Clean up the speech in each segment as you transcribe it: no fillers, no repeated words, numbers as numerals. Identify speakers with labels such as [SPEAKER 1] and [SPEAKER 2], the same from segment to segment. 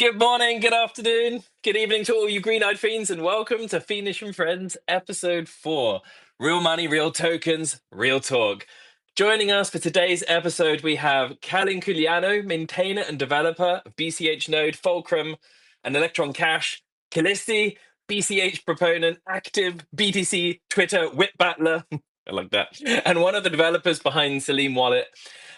[SPEAKER 1] Good morning, good afternoon, good evening to all you green-eyed fiends, and welcome to Fiendish and Friends, episode 4. Real money, real tokens, real talk. Joining us for today's episode, we have Calin Culianu, maintainer and developer of BCH Node, Fulcrum, and Electron Cash, Kallisti, BCH proponent, active BTC Twitter whip battler. I like that. And one of the developers behind Selene Wallet.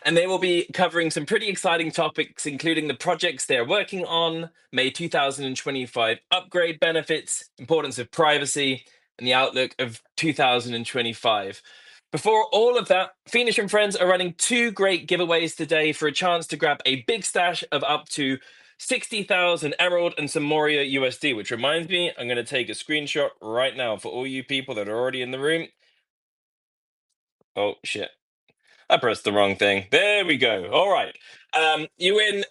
[SPEAKER 1] And they will be covering some pretty exciting topics, including the projects they're working on, May 2025 upgrade benefits, importance of privacy, and the outlook of 2025. Before all of that, Fiendish and Friends are running 2 great giveaways today for a chance to grab a big stash of up to 60,000 Emerald and some Moria USD, which reminds me, I'm going to take a screenshot right now for all you people that are already in the room. Oh, shit. I pressed the wrong thing. There we go. All right. You win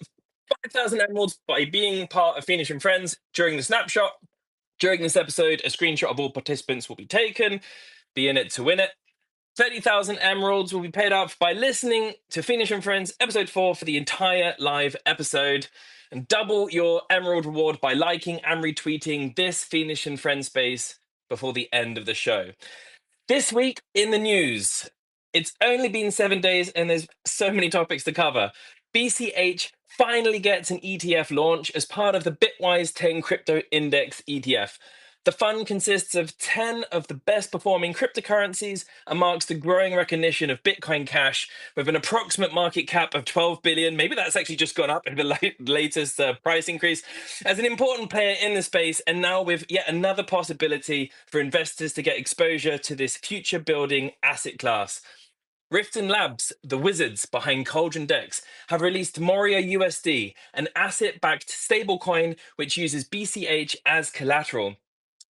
[SPEAKER 1] 5,000 emeralds by being part of Fiendish and Friends during the snapshot. During this episode, a screenshot of all participants will be taken. Be in it to win it. 30,000 emeralds will be paid out by listening to Fiendish and Friends episode 4 for the entire live episode. And double your emerald reward by liking and retweeting this Fiendish and Friends space before the end of the show. This week in the news, it's only been 7 days and there's so many topics to cover. BCH finally gets an ETF launch as part of the Bitwise 10 Crypto Index ETF. The fund consists of 10 of the best performing cryptocurrencies and marks the growing recognition of Bitcoin Cash with an approximate market cap of 12 billion. Maybe that's actually just gone up in the latest price increase as an important player in the space, and now with yet another possibility for investors to get exposure to this future building asset class. Riften Labs, the wizards behind Cauldron Dex, have released Moria USD, an asset-backed stablecoin which uses BCH as collateral.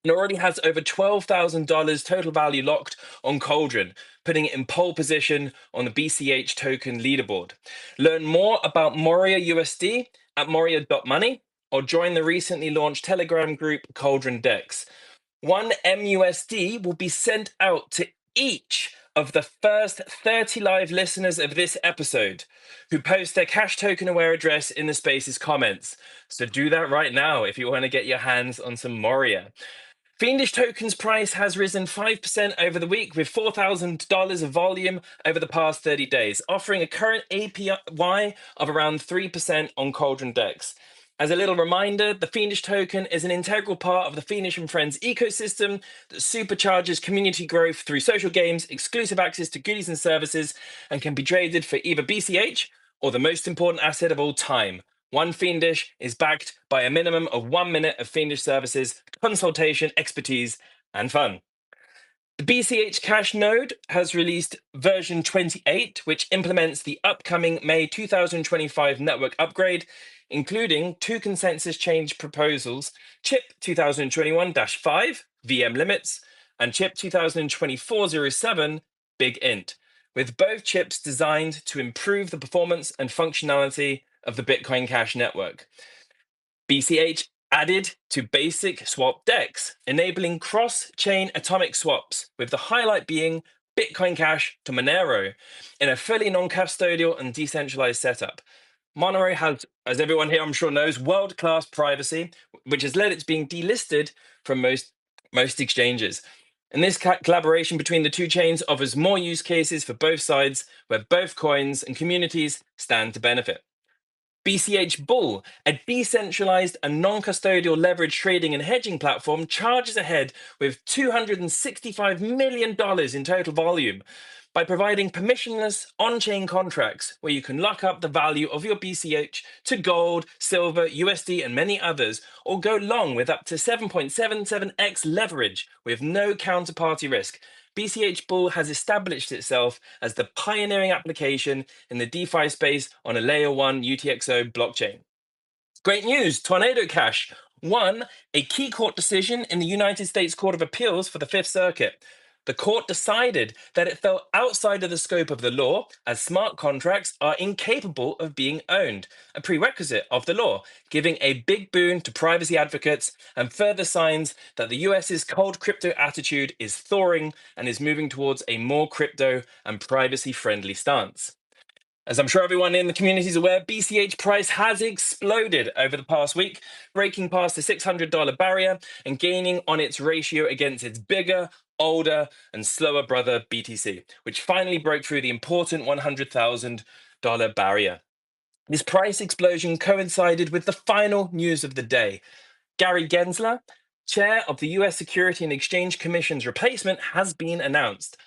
[SPEAKER 1] It already has over $12,000 total value locked on Cauldron, putting it in pole position on the BCH token leaderboard. Learn more about Moria USD at moria.money or join the recently launched Telegram group Cauldron Dex. 1 MUSD will be sent out to each of the first 30 live listeners of this episode who post their cash token aware address in the space's comments. So do that right now if you want to get your hands on some Moria. Fiendish Token's price has risen 5% over the week with $4,000 of volume over the past 30 days, offering a current APY of around 3% on Cauldron Dex. As a little reminder, the Fiendish Token is an integral part of the Fiendish and Friends ecosystem that supercharges community growth through social games, exclusive access to goodies and services, and can be traded for either BCH or the most important asset of all time. One Fiendish is backed by a minimum of 1 minute of Fiendish services, consultation, expertise, and fun. The BCH Cash node has released version 28, which implements the upcoming May 2025 network upgrade, including 2 consensus change proposals, CHIP 2021-5, VM limits, and CHIP 2024-07, Big Int, with both chips designed to improve the performance and functionality of the Bitcoin Cash network. BCH added to basic swap DEX, enabling cross-chain atomic swaps, with the highlight being Bitcoin Cash to Monero in a fully non-custodial and decentralized setup. Monero has, as everyone here I'm sure knows, world-class privacy, which has led it to being delisted from most exchanges. And this collaboration between the two chains offers more use cases for both sides, where both coins and communities stand to benefit. BCH Bull, a decentralized and non-custodial leverage trading and hedging platform, charges ahead with $265 million in total volume by providing permissionless on-chain contracts where you can lock up the value of your BCH to gold, silver, USD, and many others, or go long with up to 7.77x leverage with no counterparty risk. BCH Bull has established itself as the pioneering application in the DeFi space on a layer 1 UTXO blockchain. Great news, Tornado Cash won a key court decision in the United States Court of Appeals for the Fifth Circuit. The court decided that it fell outside of the scope of the law, as smart contracts are incapable of being owned, a prerequisite of the law, giving a big boon to privacy advocates and further signs that the US's cold crypto attitude is thawing and is moving towards a more crypto and privacy-friendly stance. As I'm sure everyone in the community is aware, BCH price has exploded over the past week, breaking past the $600 barrier and gaining on its ratio against its bigger, older, and slower brother BTC, which finally broke through the important $100,000 barrier. This price explosion coincided with the final news of the day. Gary Gensler, chair of the US Security and Exchange Commission's replacement, has been announced.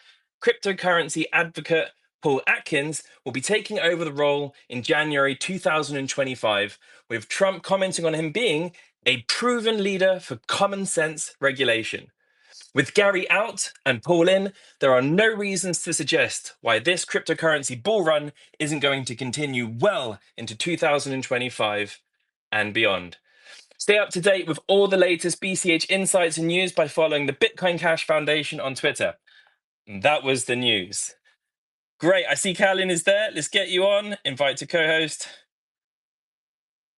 [SPEAKER 1] Cryptocurrency advocate Paul Atkins will be taking over the role in January 2025, with Trump commenting on him being a proven leader for common sense regulation. With Gary out and Paul in, there are no reasons to suggest why this cryptocurrency bull run isn't going to continue well into 2025 and beyond. Stay up to date with all the latest BCH insights and news by following the Bitcoin Cash Foundation on Twitter. And that was the news. Great. I see Calin is there. Let's get you on. Invite to co-host.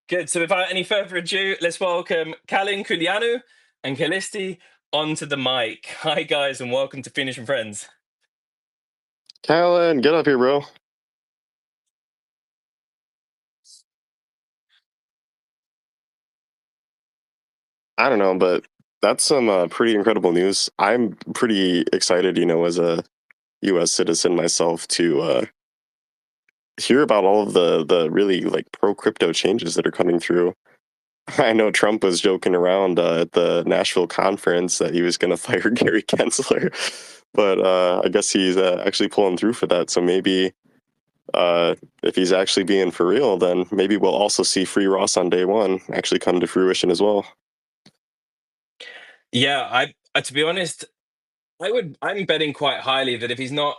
[SPEAKER 1] Good. So without any further ado, let's welcome Calin Culianu and Kallisti onto the mic. Hi, guys, and welcome to Fiendish Friends.
[SPEAKER 2] Calin, get up here, bro. I don't know, but that's some pretty incredible news. I'm pretty excited, as a U.S. citizen myself, to hear about all of the really pro crypto changes that are coming through. I know Trump was joking around at the Nashville conference that he was going to fire Gary Gensler, but I guess he's actually pulling through for that. So maybe if he's actually being for real, then maybe we'll also see Free Ross on day one actually come to fruition as well.
[SPEAKER 1] Yeah, to be honest, I'm betting quite highly that if he's not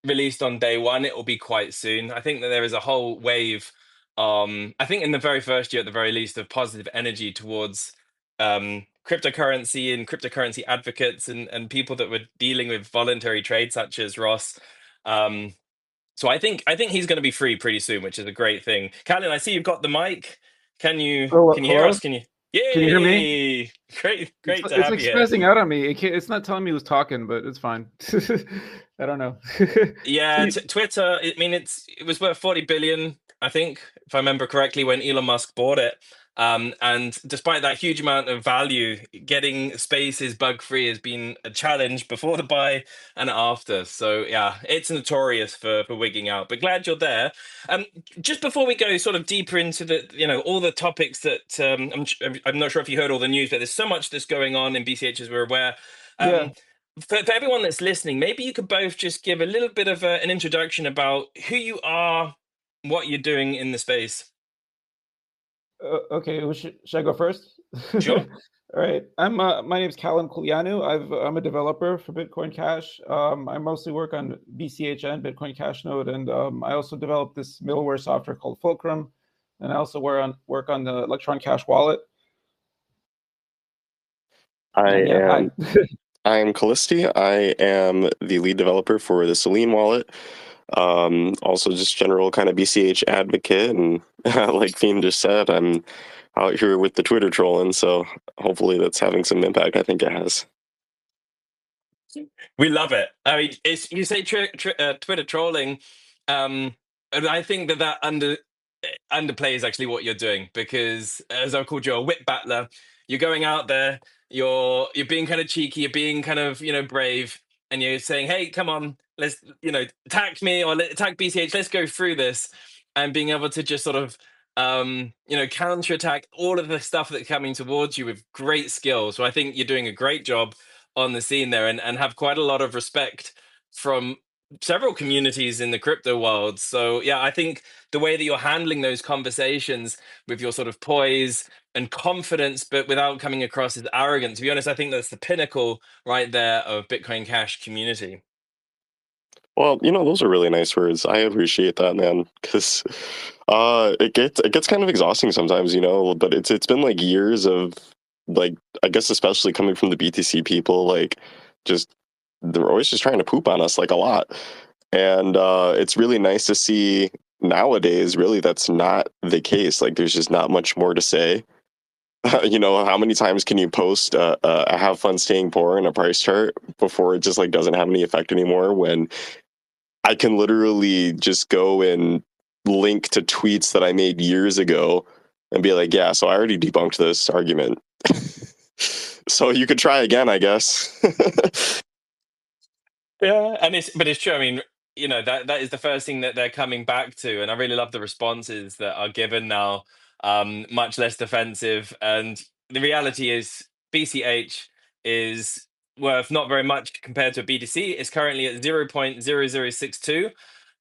[SPEAKER 1] released on day one, it will be quite soon. I think that there is a whole wave. I think in the very first year, at the very least, of positive energy towards cryptocurrency and cryptocurrency advocates and people that were dealing with voluntary trade, such as Ross. So I think he's going to be free pretty soon, which is a great thing. Calin, I see you've got the mic. Can you hear
[SPEAKER 3] Hello?
[SPEAKER 1] us? Can you?
[SPEAKER 3] Can you hear me?
[SPEAKER 1] Yay! Great to
[SPEAKER 3] It's
[SPEAKER 1] have
[SPEAKER 3] like
[SPEAKER 1] you here.
[SPEAKER 3] spazzing out on me. It's not telling me who's talking, but it's fine. I don't know.
[SPEAKER 1] Yeah, Twitter. I mean, it was worth 40 billion, I think, if I remember correctly, when Elon Musk bought it. And despite that huge amount of value, getting spaces bug free has been a challenge before the buy and after. So yeah, it's notorious for wigging out. But glad you're there. Just before we go sort of deeper into all the topics that I'm not sure if you heard all the news, but there's so much that's going on in BCH as we're aware.
[SPEAKER 3] Yeah.
[SPEAKER 1] For everyone that's listening, maybe you could both just give a little bit of an introduction about who you are, what you're doing in the space.
[SPEAKER 3] Okay. Should I go first?
[SPEAKER 1] Sure.
[SPEAKER 3] All right. My name's Calin Culianu. I'm a developer for Bitcoin Cash. I mostly work on BCHN, Bitcoin Cash Node, and I also developed this middleware software called Fulcrum, and I also work on the Electron Cash wallet.
[SPEAKER 2] I'm Kallisti. I am the lead developer for the Selene Wallet. Also just general kind of BCH advocate, and like Fiend just said, I'm out here with the Twitter trolling, so hopefully that's having some impact. I think it has.
[SPEAKER 1] We love it. I mean, you say Twitter trolling, and I think that underplays actually what you're doing, because as I called you a wit battler, you're going out there, you're being kind of cheeky, you're being kind of brave, and you're saying, "Hey, come on, let's attack me or attack BCH. Let's go through this," and being able to just sort of counterattack all of the stuff that's coming towards you with great skill. So I think you're doing a great job on the scene there, and have quite a lot of respect from several communities in the crypto world. So yeah, I think the way that you're handling those conversations with your sort of poise and confidence, but without coming across as arrogant, to be honest, I think that's the pinnacle right there of Bitcoin Cash community.
[SPEAKER 2] Well, those are really nice words. I appreciate that, man, because it gets kind of exhausting sometimes, but it's been like years of I guess especially coming from the BTC people, just they're always just trying to poop on us like a lot. And it's really nice to see nowadays really that's not the case. Like there's just not much more to say. How many times can you post a have fun staying poor in a price chart before it just doesn't have any effect anymore, when I can literally just go and link to tweets that I made years ago and be like, yeah, so I already debunked this argument. So you could try again, I guess.
[SPEAKER 1] Yeah, and it's true. I mean, that is the first thing that they're coming back to, and I really love the responses that are given now. Much less defensive, and the reality is BCH is worth not very much compared to a BTC. It's currently at 0.0062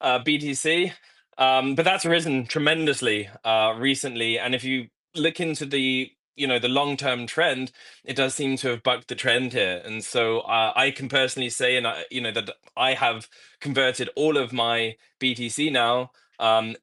[SPEAKER 1] BTC, but that's risen tremendously recently. And if you look into the long-term trend, it does seem to have bucked the trend here. And so I can personally say, and that I have converted all of my BTC now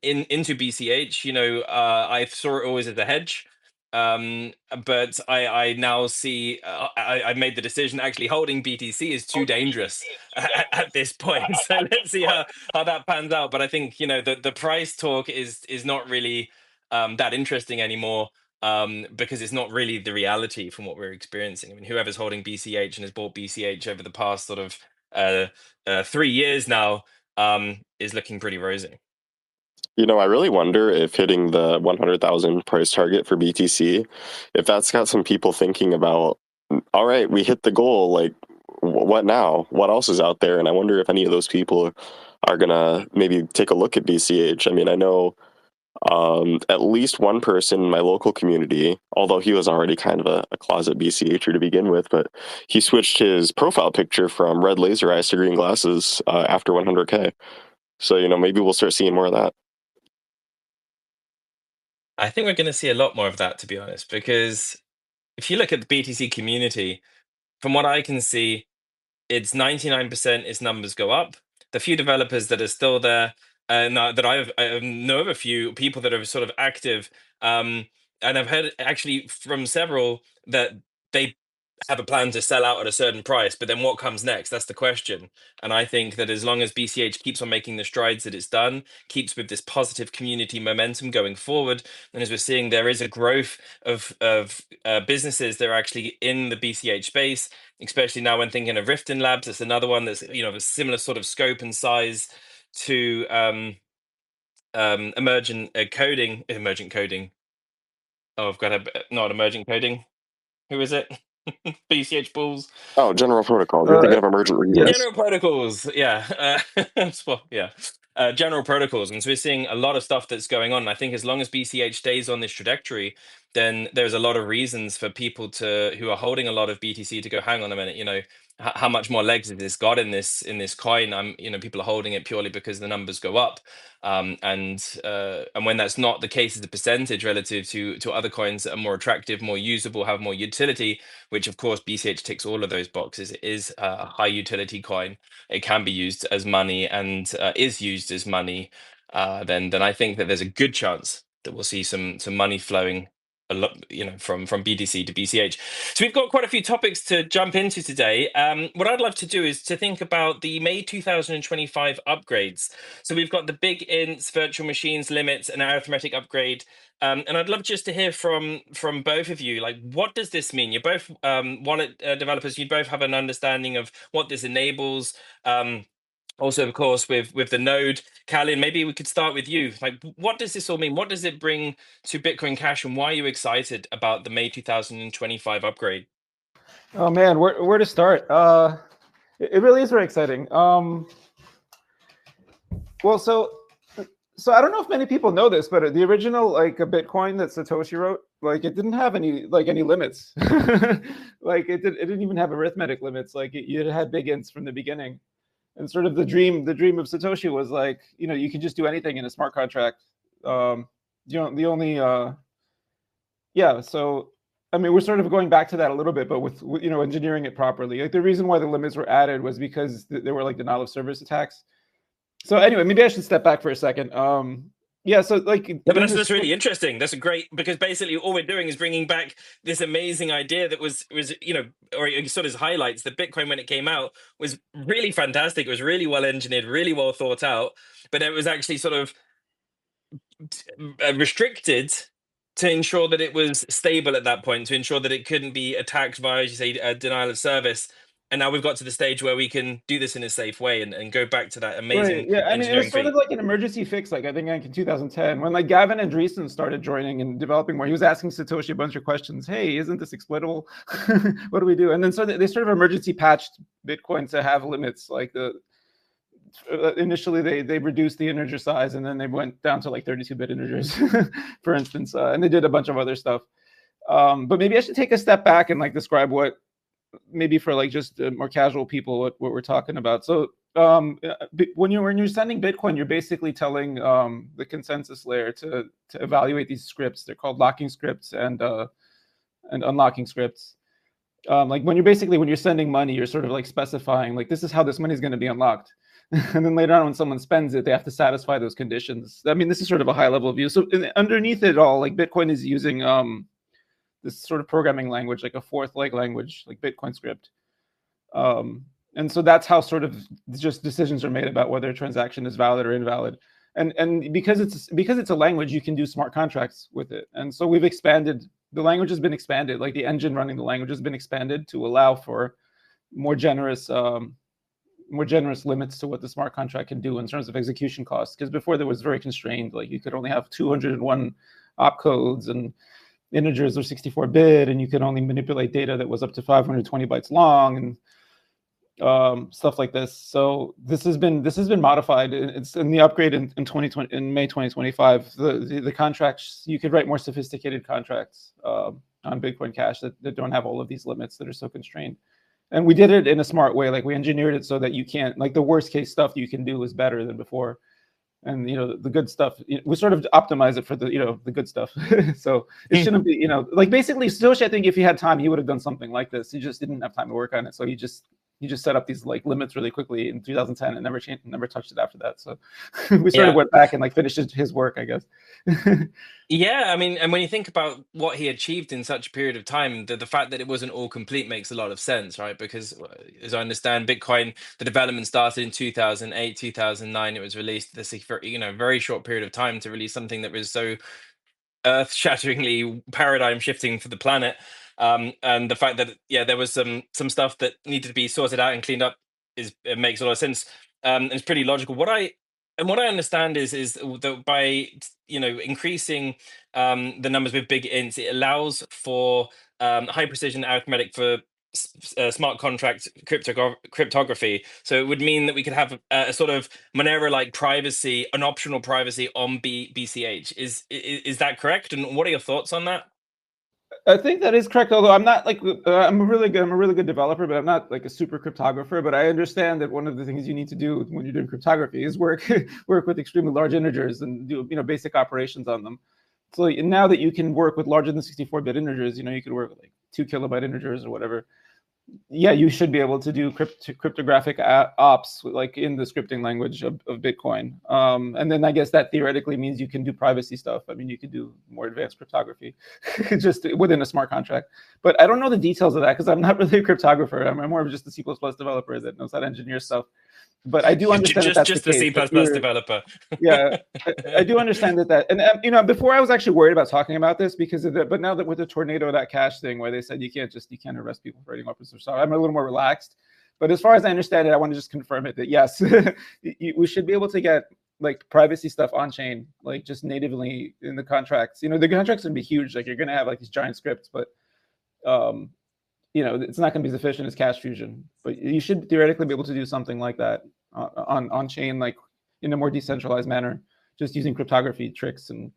[SPEAKER 1] into BCH. I saw it always as a hedge. But I now see I made the decision actually holding BTC is too dangerous at this point. So let's see how that pans out. But I think the price talk is not really that interesting anymore, because it's not really the reality from what we're experiencing. I mean, whoever's holding BCH and has bought BCH over the past sort of 3 years now is looking pretty rosy.
[SPEAKER 2] I really wonder if hitting the 100,000 price target for BTC, if that's got some people thinking about, all right, we hit the goal, like, what now? What else is out there? And I wonder if any of those people are going to maybe take a look at BCH. I mean, I know at least one person in my local community, although he was already kind of a closet BCHer to begin with, but he switched his profile picture from red laser eyes to green glasses after 100K. So, maybe we'll start seeing more of that.
[SPEAKER 1] I think we're going to see a lot more of that, to be honest, because if you look at the BTC community, from what I can see, it's 99% its numbers go up. The few developers that are still there, now that I know of a few people that are sort of active, and I've heard actually from several that they have a plan to sell out at a certain price, but then what comes next? That's the question. And I think that as long as BCH keeps on making the strides that it's done, keeps with this positive community momentum going forward, and as we're seeing, there is a growth of businesses that are actually in the BCH space, especially now when thinking of Riften Labs. That's another one that's of a similar sort of scope and size to emergent coding. Oh, I've got not emergent coding. Who is it? BCH Bulls.
[SPEAKER 2] Oh, general protocols. You're thinking of emergent
[SPEAKER 3] yeah.
[SPEAKER 2] reasons.
[SPEAKER 1] General protocols, yeah. Yeah. General protocols. And so we're seeing a lot of stuff that's going on. And I think as long as BCH stays on this trajectory, then there's a lot of reasons for people who are holding a lot of BTC to go, hang on a minute, how much more legs has this got in this coin? People are holding it purely because the numbers go up. And when that's not the case as a percentage relative to other coins that are more attractive, more usable, have more utility, which of course BCH ticks all of those boxes. It is a high utility coin. It can be used as money and is used as money. Then I think that there's a good chance that we'll see some money flowing a lot, from BTC to BCH. So we've got quite a few topics to jump into today. What I'd love to do is to think about the May 2025 upgrades. So we've got the big ints, virtual machines, limits, and arithmetic upgrade. And I'd love just to hear from both of you, like, what does this mean? You're both wallet developers. You both have an understanding of what this enables. Also, of course, with the node. Calin, maybe we could start with you. Like, what does this all mean? What does it bring to Bitcoin Cash, and why are you excited about the May 2025 upgrade?
[SPEAKER 3] Oh man, where to start? It really is very exciting. Well, so I don't know if many people know this, but the original a Bitcoin that Satoshi wrote, it didn't have any limits. It didn't even have arithmetic limits. It had big ints from the beginning. And sort of the dream of Satoshi was you could just do anything in a smart contract. The only so I mean, we're sort of going back to that a little bit, but with engineering it properly. The reason why the limits were added was because there were denial of service attacks. So anyway, maybe I should step back for a second. So
[SPEAKER 1] but that's really interesting. That's great, because basically all we're doing is bringing back this amazing idea that was or it sort of highlights that Bitcoin, when it came out, was really fantastic. It was really well engineered, really well thought out, but it was actually sort of restricted to ensure that it was stable at that point, to ensure that it couldn't be attacked via, as you say, denial of service. and now we've got to the stage where we can do this in a safe way and go back to that amazing
[SPEAKER 3] Right. Yeah, I mean, it was
[SPEAKER 1] engineering
[SPEAKER 3] sort
[SPEAKER 1] feat.
[SPEAKER 3] of like an emergency fix, like I think like in 2010, when like Gavin Andreessen started joining and developing more. He was asking Satoshi a bunch of questions. Hey, isn't this exploitable? What do we do? And then so they sort of emergency patched Bitcoin to have limits. Like initially they reduced the integer size, and then they went down to like 32-bit integers, for instance, and they did a bunch of other stuff. But maybe I should take a step back and like describe what, maybe for like just more casual people, what we're talking about. So when you're sending Bitcoin, you're basically telling the consensus layer to evaluate these scripts. They're called locking scripts and unlocking scripts. Like when you're sending money, you're sort of like specifying like, this is how this money is going to be unlocked. And then later on, when someone spends it, they have to satisfy those conditions. I mean, this is sort of a high level view. So underneath it all, like Bitcoin is using this sort of programming language, like a fourth leg language, like Bitcoin script. And so that's how sort of just decisions are made about whether a transaction is valid or invalid. And because it's a language, you can do smart contracts with it. And so we've expanded, the language has been expanded, like the engine running the language has been expanded to allow for more generous limits to what the smart contract can do in terms of execution costs. Because before there was very constrained, like you could only have 201 opcodes and integers are 64-bit, and you could only manipulate data that was up to 520 bytes long, and stuff like this. So this has been modified. It's in the upgrade in 2020, in May 2025. The contracts, you could write more sophisticated contracts on Bitcoin Cash that don't have all of these limits that are so constrained. And we did it in a smart way. Like we engineered it so that you can't, like the worst case stuff you can do is better than before. And the good stuff, we sort of optimize it for the the good stuff. So it shouldn't be, like basically Satoshi, I think if he had time, he would have done something like this. He just didn't have time to work on it. So he just set up these like limits really quickly in 2010 and never changed, never touched it after that. So we sort of went back and like finished his work, I guess.
[SPEAKER 1] Yeah, I mean, and when you think about what he achieved in such a period of time, the fact that it wasn't all complete makes a lot of sense, right? Because as I understand, Bitcoin, the development started in 2008, 2009. It was released this very short period of time to release something that was so earth-shatteringly paradigm-shifting for the planet. And the fact that there was some stuff that needed to be sorted out and cleaned up it makes a lot of sense. And it's pretty logical. What I understand is that by increasing the numbers with big ints, it allows for high precision arithmetic for smart contract cryptography. So it would mean that we could have a sort of Monero-like privacy, an optional privacy on BCH. Is that correct? And what are your thoughts on that?
[SPEAKER 3] I think that is correct. Although I'm not like I'm a really good developer, but I'm not like a super cryptographer. But I understand that one of the things you need to do when you're doing cryptography is work with extremely large integers and do basic operations on them. So now that you can work with larger than 64-bit integers, you could work with like 2 kilobyte integers or whatever. Yeah, you should be able to do cryptographic ops like in the scripting language of Bitcoin. And then I guess that theoretically means you can do privacy stuff. I mean, you could do more advanced cryptography just within a smart contract. But I don't know the details of that because I'm not really a cryptographer. I'm more of just a C++ developer that knows how to engineer stuff. But I do understand
[SPEAKER 1] just the C++ developer.
[SPEAKER 3] Yeah, I do understand that. And before I was actually worried about talking about this because of but now that with the tornado.cash thing where they said you can't arrest people for writing open source, I'm a little more relaxed. But as far as I understand it, I want to just confirm it that yes, we should be able to get like privacy stuff on chain, like just natively in the contracts. The contracts would be huge. Like you're going to have like these giant scripts, but it's not going to be as efficient as Cash Fusion, but you should theoretically be able to do something like that on chain, like in a more decentralized manner, just using cryptography tricks and.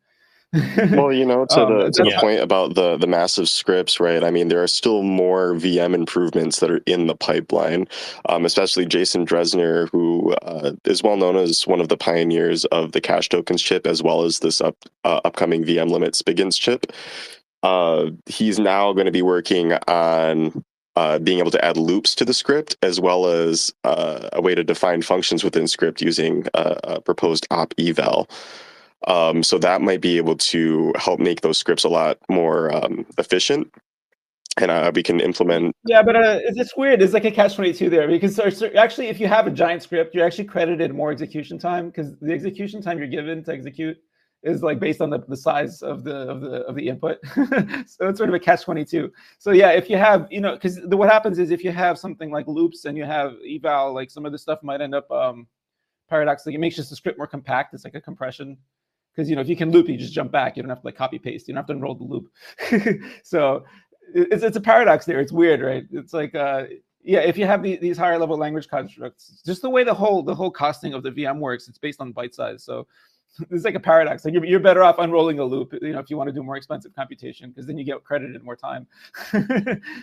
[SPEAKER 2] Well, to the point about the massive scripts, right? I mean, there are still more VM improvements that are in the pipeline, especially Jason Dresner, who is well known as one of the pioneers of the Cash tokens chip, as well as this upcoming VM limits Big Int chip. He's now going to be working on being able to add loops to the script, as well as a way to define functions within script using a proposed op eval. So that might be able to help make those scripts a lot more efficient, and we can implement.
[SPEAKER 3] Yeah, but it's weird. It's like a catch-22 there because actually, if you have a giant script, you're actually credited more execution time because the execution time you're given to execute is like based on the size of the input. So it's sort of a catch-22. So yeah, if you have, you know, because what happens is if you have something like loops and you have eval, like some of the stuff might end up paradoxically, it makes just the script more compact. It's like a compression. Because, you know, if you can loop, you just jump back. You don't have to like copy paste. You don't have to unroll the loop. So it's a paradox there. It's weird, right? It's like, yeah, if you have these higher level language constructs, just the way the whole costing of the VM works, it's based on byte size. So it's like a paradox. Like you're better off unrolling a loop, you know, if you want to do more expensive computation, because then you get credited more time.
[SPEAKER 2] Oh,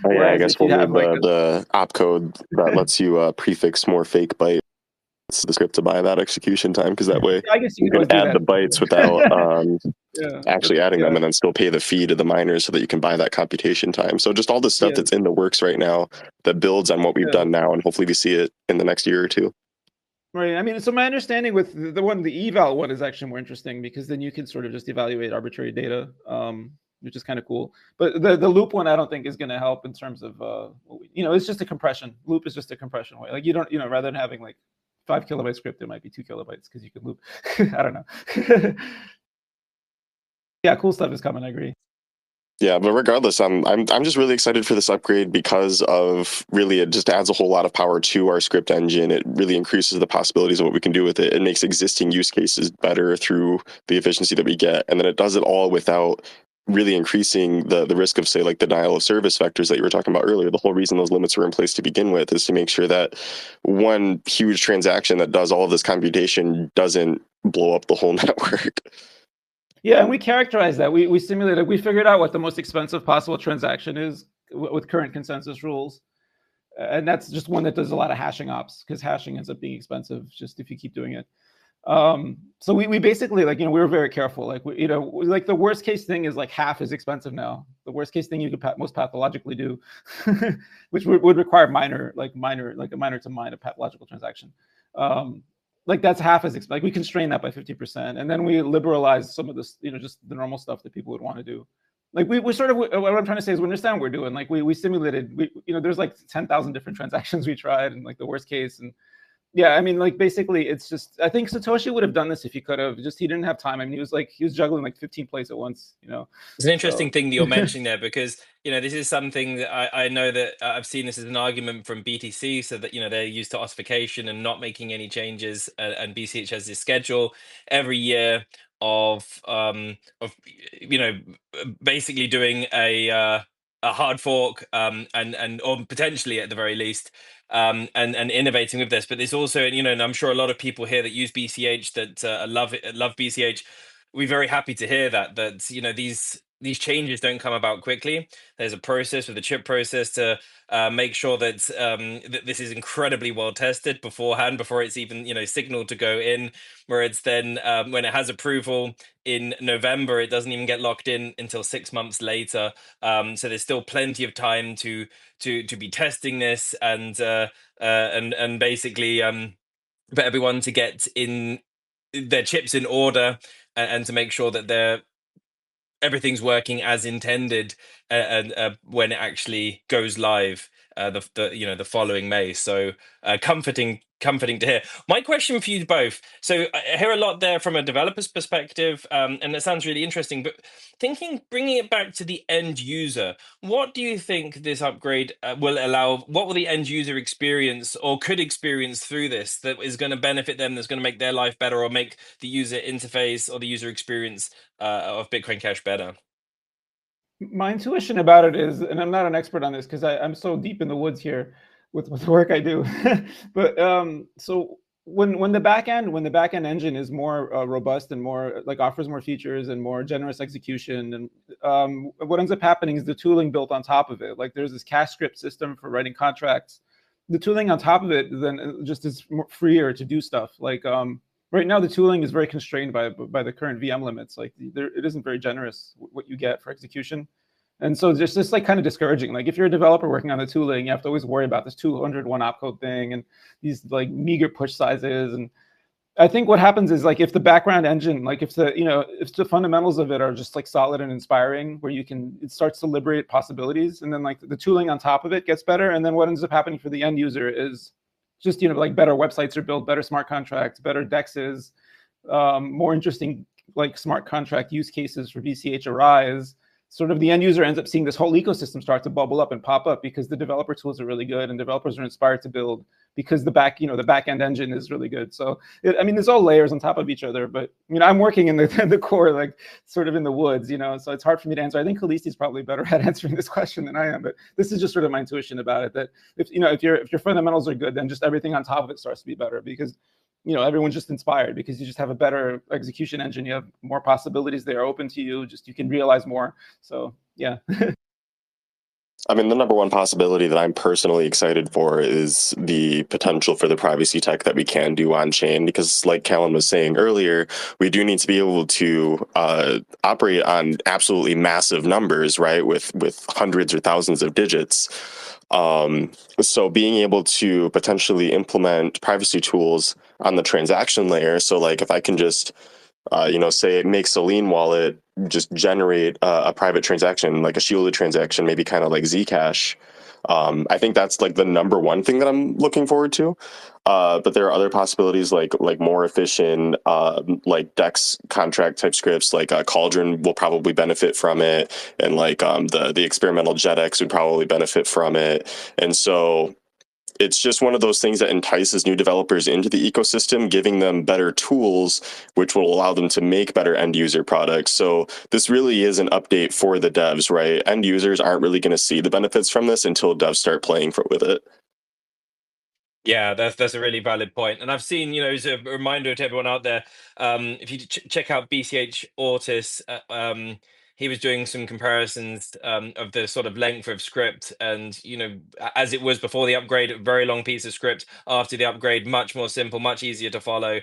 [SPEAKER 2] yeah, I guess we'll need the opcode that lets you prefix more fake bytes to the script to buy that execution time, because that way
[SPEAKER 3] I guess you
[SPEAKER 2] can add the bytes without actually adding them,
[SPEAKER 3] yeah.
[SPEAKER 2] and then still pay the fee to the miners so that you can buy that computation time. So just all the stuff that's in the works right now that builds on what we've done now, and hopefully we see it in the next year or two.
[SPEAKER 3] Right. I mean, so my understanding with the eval one is actually more interesting, because then you can sort of just evaluate arbitrary data, which is kind of cool. But the loop one, I don't think is going to help in terms of, you know, it's just a compression. Loop is just a compression way. Like you don't, you know, rather than having like 5 kilobyte script, it might be 2 kilobytes because you can loop. I don't know. Yeah, cool stuff is coming. I agree.
[SPEAKER 2] Yeah, but regardless, I'm just really excited for this upgrade, because of really it just adds a whole lot of power to our script engine. It really increases the possibilities of what we can do with it. It makes existing use cases better through the efficiency that we get, and then it does it all without really increasing the risk of, say, like denial of service vectors that you were talking about earlier. The whole reason those limits were in place to begin with is to make sure that one huge transaction that does all of this computation doesn't blow up the whole network.
[SPEAKER 3] Yeah, and we characterized that. We simulated, we figured out what the most expensive possible transaction is with current consensus rules. And that's just one that does a lot of hashing ops, because hashing ends up being expensive just if you keep doing it. So we basically, like, you know, we were very careful. Like, you know, like the worst case thing is like half is expensive now. The worst case thing you could most pathologically do, which would require a minor to mine a pathological transaction. Like that's half as expensive. Like we constrain that by 50%, and then we liberalize some of this, you know, just the normal stuff that people would want to do. Like we sort of, what I'm trying to say is we understand what we're doing. Like we simulated, you know, there's like 10,000 different transactions we tried, and like the worst case, and yeah, I mean, like basically it's just, I think Satoshi would have done this if he could have, just he didn't have time. I mean, he was juggling like 15 plays at once, you know.
[SPEAKER 1] It's an interesting thing that you're mentioning there, because, you know, this is something that I know that I've seen this as an argument from BTC, so that, you know, they're used to ossification and not making any changes, and BCH has this schedule every year of you know, basically doing a hard fork, and or potentially at the very least, and innovating with this. But there's also, you know, and I'm sure a lot of people here that use BCH that love BCH. We're very happy to hear that you know, these changes don't come about quickly. There's a process with the chip process to make sure that that this is incredibly well tested beforehand, before it's even, you know, signaled to go in. Where it's then when it has approval in November, it doesn't even get locked in until 6 months later. So there's still plenty of time to be testing this, and basically for everyone to get in their chips in order, and to make sure that everything's working as intended, when it actually goes live, the following May. So comforting to hear. My question for you both. So I hear a lot there from a developer's perspective, and it sounds really interesting. But bringing it back to the end user, what do you think this upgrade will allow? What will the end user experience, or could experience through this, that is going to benefit them, that's going to make their life better, or make the user interface or the user experience of Bitcoin Cash better?
[SPEAKER 3] My intuition about it is, and I'm not an expert on this because I'm so deep in the woods here with the work I do, but so when the backend engine is more robust and more like offers more features and more generous execution, and what ends up happening is the tooling built on top of it. Like there's this cash script system for writing contracts. The tooling on top of it then just is more freer to do stuff. Like right now, the tooling is very constrained by the current VM limits. Like it isn't very generous what you get for execution. And so it's just like kind of discouraging. Like if you're a developer working on the tooling, you have to always worry about this 201 opcode thing and these like meager push sizes. And I think what happens is, like, if the background engine, like if the fundamentals of it are just like solid and inspiring, where it starts to liberate possibilities, and then like the tooling on top of it gets better. And then what ends up happening for the end user is just, like better websites are built, better smart contracts, better dexes, more interesting like smart contract use cases for BCH arise, sort of the end user ends up seeing this whole ecosystem start to bubble up and pop up because the developer tools are really good and developers are inspired to build because the back end engine is really good. So I mean, there's all layers on top of each other, but I'm working in the core, like sort of in the woods, so it's hard for me to answer. I think Kallisti is probably better at answering this question than I am, but this is just sort of my intuition about it, that if your fundamentals are good, then just everything on top of it starts to be better because everyone's just inspired because you just have a better execution engine. You have more possibilities that are open to you. Just you can realize more. So yeah.
[SPEAKER 2] I mean, the number one possibility that I'm personally excited for is the potential for the privacy tech that we can do on chain, because like Calin was saying earlier, we do need to be able to operate on absolutely massive numbers, right? With hundreds or thousands of digits. So being able to potentially implement privacy tools on the transaction layer. So like if I can just say make Selene Wallet just generate a private transaction, like a shielded transaction, maybe kind of like Zcash. I think that's like the number one thing that I'm looking forward to. But there are other possibilities like more efficient, like DEX contract type scripts, like Cauldron will probably benefit from it, and like the experimental JetX would probably benefit from it, and so it's just one of those things that entices new developers into the ecosystem, giving them better tools, which will allow them to make better end user products. So this really is an update for the devs, right? End users aren't really going to see the benefits from this until devs start playing with it.
[SPEAKER 1] Yeah, that's a really valid point. And I've seen, as a reminder to everyone out there, if you check out BCH Ortis, he was doing some comparisons of the sort of length of script, and as it was before the upgrade, a very long piece of script. After the upgrade, much more simple, much easier to follow,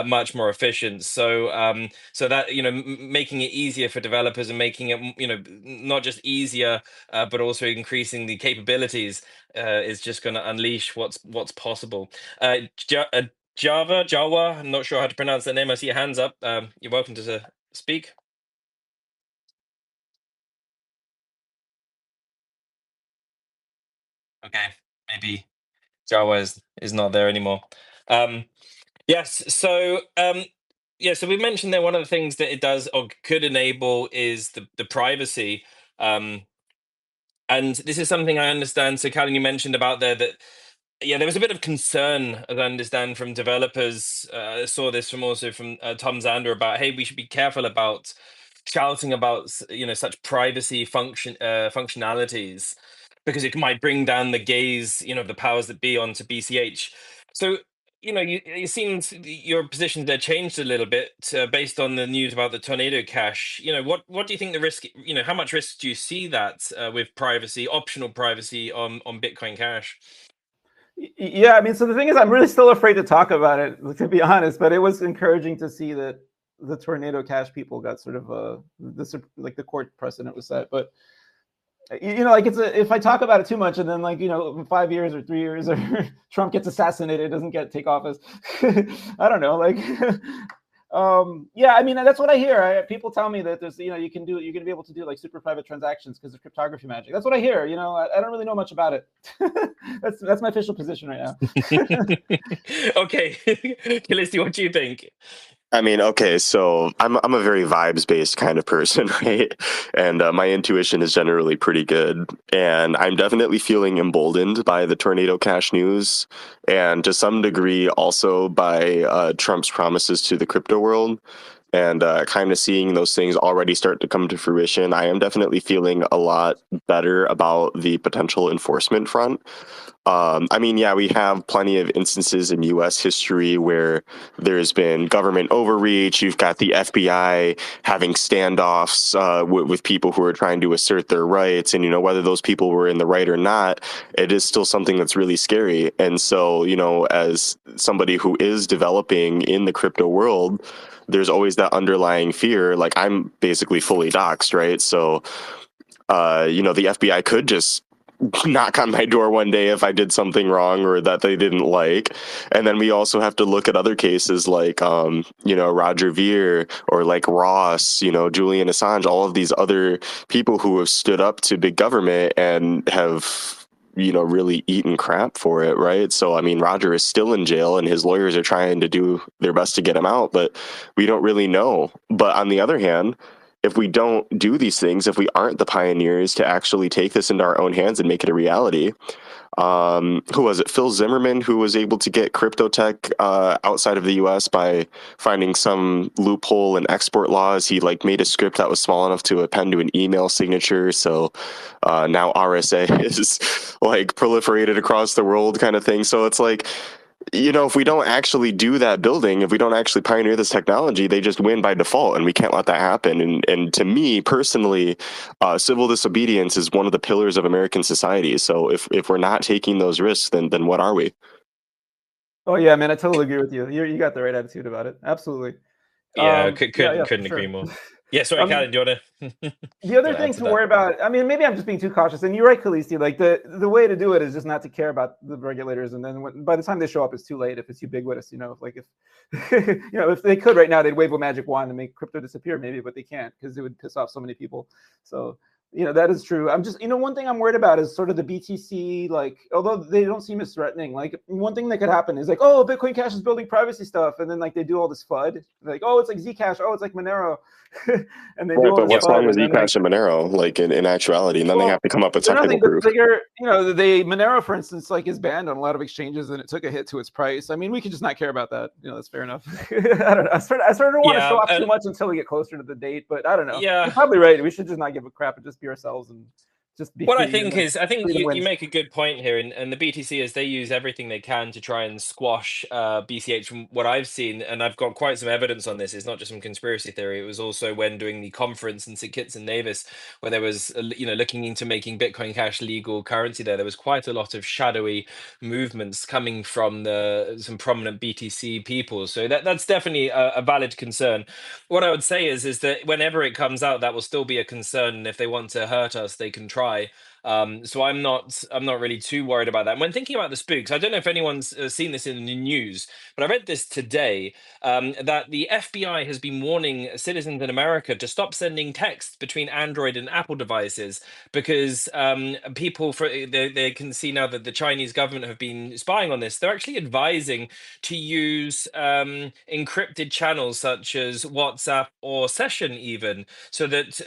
[SPEAKER 1] much more efficient. So so that making it easier for developers and making it not just easier, but also increasing the capabilities is just going to unleash what's possible. Jawa, I'm not sure how to pronounce that name. I see your hands up. You're welcome to speak. Okay, maybe Jawa is not there anymore. Yes, so so we mentioned that one of the things that it does or could enable is the privacy. And this is something I understand. So, Calin, you mentioned about there that there was a bit of concern, as I understand, from developers. I saw this from Tom Zander about, hey, we should be careful about shouting about such privacy functionalities because it might bring down the gaze of the powers that be onto BCH. So it seems your position there changed a little bit based on the news about the Tornado Cash. What do you think the risk? How much risk do you see that with privacy, optional privacy on Bitcoin Cash?
[SPEAKER 3] Yeah, I mean, so the thing is, I'm really still afraid to talk about it, to be honest. But it was encouraging to see that the Tornado Cash people got sort of the court precedent was set. But like if I talk about it too much, and then in 5 years or 3 years, or Trump gets assassinated, doesn't take office, I don't know, yeah, I mean, that's what I hear. People tell me that there's, you're going to be able to do like super private transactions because of cryptography magic. That's what I hear. I don't really know much about it. That's my official position right now.
[SPEAKER 1] Okay, Kallisti, what do you think?
[SPEAKER 2] I mean, okay, so I'm a very vibes based kind of person, right? And my intuition is generally pretty good, and I'm definitely feeling emboldened by the Tornado Cash news, and to some degree also by Trump's promises to the crypto world, and kind of seeing those things already start to come to fruition. I am definitely feeling a lot better about the potential enforcement front. I mean, yeah, we have plenty of instances in U.S. history where there's been government overreach. You've got the FBI having standoffs with people who are trying to assert their rights. And, whether those people were in the right or not, it is still something that's really scary. And so, as somebody who is developing in the crypto world, there's always that underlying fear. Like, I'm basically fully doxxed, right? So, the FBI could just knock on my door one day if I did something wrong or that they didn't like. And then we also have to look at other cases like, Roger Ver or like Ross, Julian Assange, all of these other people who have stood up to big government and have really eaten crap for it, right? So I mean, Roger is still in jail, and his lawyers are trying to do their best to get him out, but we don't really know. But on the other hand, if we don't do these things, if we aren't the pioneers to actually take this into our own hands and make it a reality, who was it? Phil Zimmerman, who was able to get crypto tech outside of the U.S. by finding some loophole in export laws. He like made a script that was small enough to append to an email signature. So now RSA is like proliferated across the world, kind of thing. So it's like, if we don't actually do that building, if we don't actually pioneer this technology, they just win by default, and we can't let that happen. And to me personally, civil disobedience is one of the pillars of American society. So if we're not taking those risks, then what are we?
[SPEAKER 3] Oh yeah, man, I totally agree with you. You got the right attitude about it. Absolutely.
[SPEAKER 1] Yeah,
[SPEAKER 3] Yeah, yeah,
[SPEAKER 1] couldn't
[SPEAKER 3] for
[SPEAKER 1] agree
[SPEAKER 3] sure.
[SPEAKER 1] more. Yeah, sorry, Calin, do you want to
[SPEAKER 3] The other thing to worry about, I mean, maybe I'm just being too cautious, and you're right, Kallisti, like the way to do it is just not to care about the regulators, and then by the time they show up, it's too late if it's ubiquitous, like if if they could right now, they'd wave a magic wand and make crypto disappear maybe, but they can't because it would piss off so many people. So that is true. I'm just, one thing I'm worried about is sort of the BTC, like, although they don't seem as threatening, like one thing that could happen is like, oh, Bitcoin Cash is building privacy stuff. And then like they do all this FUD, like, oh, it's like Zcash. Oh, it's like Monero. And they do
[SPEAKER 2] Right,
[SPEAKER 3] all
[SPEAKER 2] but
[SPEAKER 3] this
[SPEAKER 2] what's
[SPEAKER 3] FUD.
[SPEAKER 2] wrong with
[SPEAKER 3] And then like,
[SPEAKER 2] Zcash and Monero, like in actuality? And then they have to come up with
[SPEAKER 3] they're
[SPEAKER 2] technical
[SPEAKER 3] nothing but
[SPEAKER 2] proof.
[SPEAKER 3] bigger, the Monero, for instance, like is banned on a lot of exchanges and it took a hit to its price. I mean, we could just not care about that. That's fair enough. I don't know. I sort of don't want to show off too much until we get closer to the date, but I don't know.
[SPEAKER 1] Yeah.
[SPEAKER 3] You're probably right. We should just not give a crap and just be ourselves and just be.
[SPEAKER 1] What I think you
[SPEAKER 3] wins.
[SPEAKER 1] make a good point here, and the BTC is they use everything they can to try and squash BCH. From what I've seen, and I've got quite some evidence on this. It's not just some conspiracy theory. It was also when doing the conference in St Kitts and Nevis, where there was looking into making Bitcoin Cash legal currency. There was quite a lot of shadowy movements coming from some prominent BTC people. So that's definitely a valid concern. What I would say is that whenever it comes out, that will still be a concern. And if they want to hurt us, they can try. So I'm not really too worried about that. And when thinking about the spooks, I don't know if anyone's seen this in the news, but I read this today that the FBI has been warning citizens in America to stop sending texts between Android and Apple devices because people they can see now that the Chinese government have been spying on this. They're actually advising to use encrypted channels such as WhatsApp or Session, even so that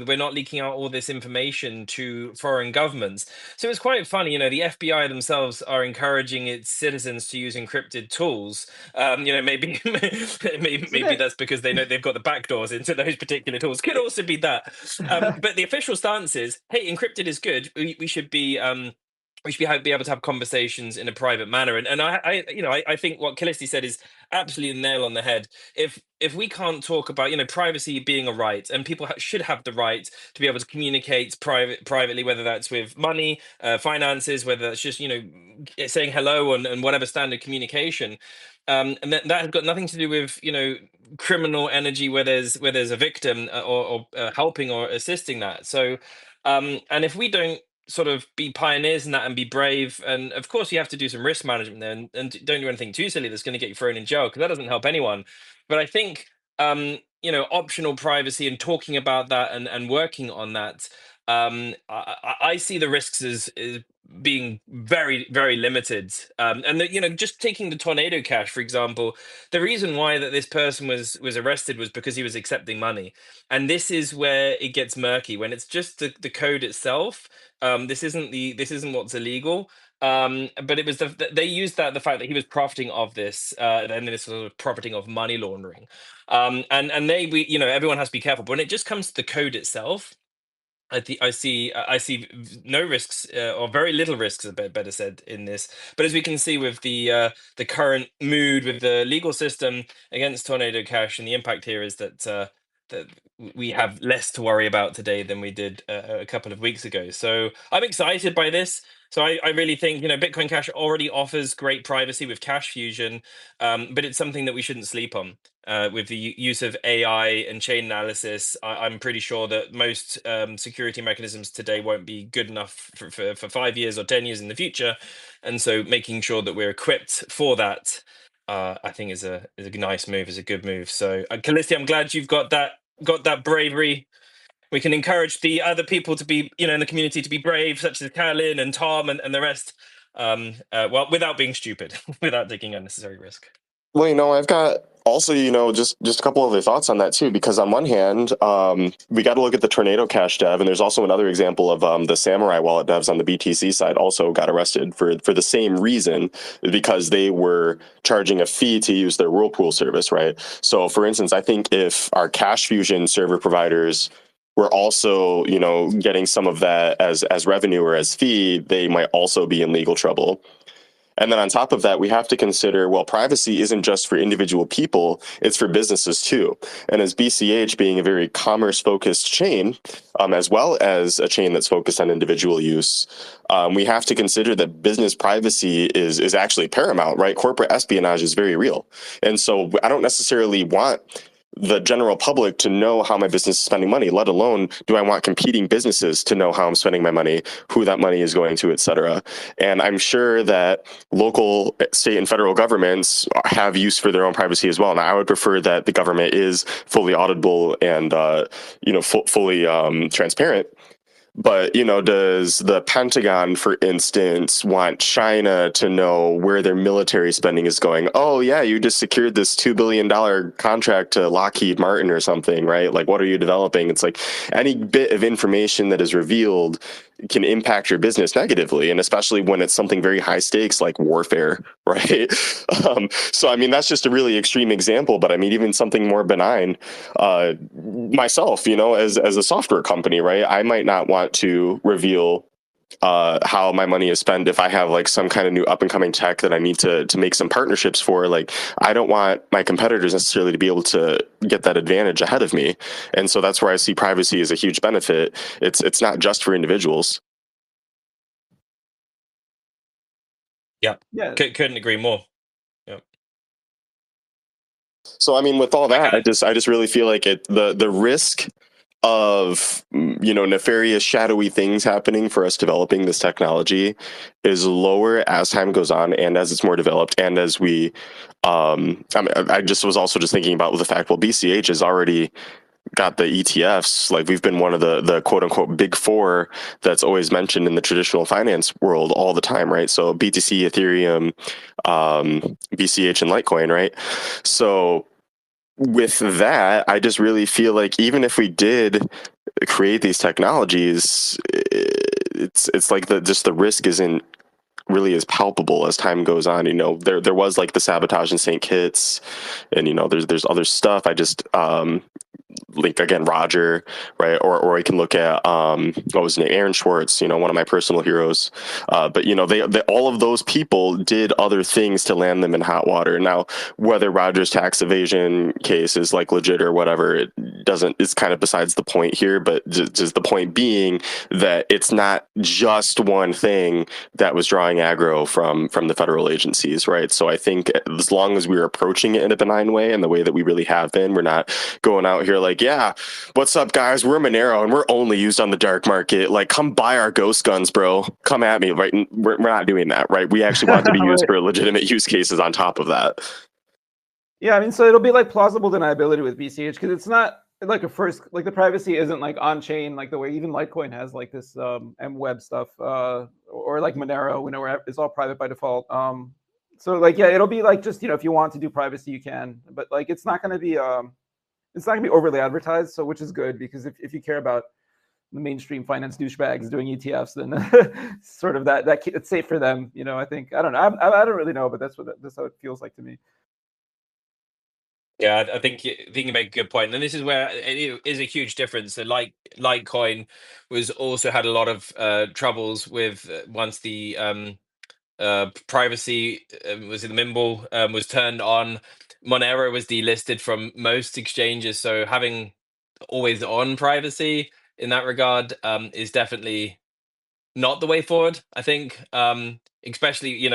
[SPEAKER 1] we're not leaking out all this information to foreign governments. So it's quite funny, the FBI themselves are encouraging its citizens to use encrypted tools. Maybe maybe that's because they know they've got the backdoors into those particular tools. Could also be that. But the official stance is, hey, encrypted is good. We should be be able to have conversations in a private manner. And I think what Kallisti said is absolutely the nail on the head. If we can't talk about privacy being a right, and people should have the right to be able to communicate privately, whether that's with money, finances, whether that's just saying hello and whatever standard communication. And that has got nothing to do with criminal energy where there's a victim or helping or assisting that. So and if we don't sort of be pioneers in that and be brave, and of course you have to do some risk management there, and don't do anything too silly that's going to get you thrown in jail, because that doesn't help anyone. But I think optional privacy and talking about that and working on that, I see the risks as being very, very limited. And just taking the Tornado Cash, for example, the reason why that this person was arrested was because he was accepting money. And this is where it gets murky when it's just the code itself. This isn't what's illegal. But it was they used the fact that he was profiting of this, and this sort of profiting of money laundering. And everyone has to be careful. But when it just comes to the code itself, I see no risks, or very little risks, better said, in this. But as we can see with the current mood with the legal system against Tornado Cash, and the impact here is that we have less to worry about today than we did a couple of weeks ago. So I'm excited by this. So I really think Bitcoin Cash already offers great privacy with Cash Fusion, but it's something that we shouldn't sleep on. With the use of AI and chain analysis, I'm pretty sure that most security mechanisms today won't be good enough for 5 years or 10 years in the future. And so making sure that we're equipped for that, I think is a nice move, is a good move. So Kallisti, I'm glad you've got that bravery. We can encourage the other people to be, in the community to be brave, such as Calin and Tom and the rest. Well, without being stupid, without taking unnecessary risk.
[SPEAKER 2] Well, I've got also, just a couple other thoughts on that too, because on one hand, we got to look at the Tornado Cash dev, and there's also another example of the Samurai Wallet devs on the BTC side also got arrested for the same reason, because they were charging a fee to use their Whirlpool service, right? So, for instance, I think if our Cash Fusion server providers were also, getting some of that as revenue or as fee, they might also be in legal trouble. And then on top of that, we have to consider, well, privacy isn't just for individual people, it's for businesses too. And as BCH being a very commerce-focused chain, as well as a chain that's focused on individual use, we have to consider that business privacy is actually paramount, right? Corporate espionage is very real. And so I don't necessarily want the general public to know how my business is spending money, let alone do I want competing businesses to know how I'm spending my money, who that money is going to, et cetera. And I'm sure that local, state, and federal governments have use for their own privacy as well. Now, I would prefer that the government is fully auditable and, fully transparent. But, does the Pentagon, for instance, want China to know where their military spending is going? Oh, yeah, you just secured this $2 billion contract to Lockheed Martin or something, right? Like, what are you developing? It's like any bit of information that is revealed can impact your business negatively, and especially when it's something very high stakes like warfare, right? So, I mean, that's just a really extreme example, but I mean, even something more benign, myself, as a software company, right? I might not want to reveal how my money is spent if I have like some kind of new up and coming tech that I need to make some partnerships for. Like, I don't want my competitors necessarily to be able to get that advantage ahead of me. And so that's where I see privacy as a huge benefit. It's not just for individuals.
[SPEAKER 1] Yeah. Couldn't agree more.
[SPEAKER 2] So, I mean, with all that, I just really feel like the risk of, nefarious, shadowy things happening for us developing this technology is lower as time goes on and as it's more developed, and as we, I just was also just thinking about the fact, well, BCH has already got the ETFs. Like, we've been one of the quote unquote big four that's always mentioned in the traditional finance world all the time, right? So BTC, Ethereum, BCH, and Litecoin, right? So with that, I just really feel like even if we did create these technologies, it's like the risk isn't really as palpable as time goes on. There was like the sabotage in St. Kitts, and there's other stuff. I just link again Roger, right? Or I can look at what was his name, Aaron Schwartz, one of my personal heroes. But they all of those people did other things to land them in hot water. Now, whether Roger's tax evasion case is like legit or whatever, it's kind of besides the point here. But just the point being that it's not just one thing that was drawing aggro from the federal agencies, right? So I think as long as we're approaching it in a benign way, and the way that we really have been, we're not going out here like, yeah, what's up, guys? We're Monero and we're only used on the dark market. Like, come buy our ghost guns, bro. Come at me, right? We're not doing that, right? We actually want to be used for legitimate use cases on top of that.
[SPEAKER 3] Yeah, I mean, so it'll be like plausible deniability with BCH, because it's not like the privacy isn't like on chain like the way even Litecoin has like this MWeb stuff, or like Monero, where it's all private by default. So like, yeah, it'll be like just, if you want to do privacy, you can, but like it's not going to be overly advertised. So, which is good, because if you care about the mainstream finance douchebags doing ETFs, then sort of that it's safe for them. I think, I don't know. I don't really know, but that's how it feels like to me.
[SPEAKER 1] Yeah, I think you make a good point, and this is where it is a huge difference. So, Litecoin was also had a lot of troubles with once the privacy was in the Mimble was turned on. Monero was delisted from most exchanges, so having always on privacy in that regard is definitely not the way forward, I think. especially,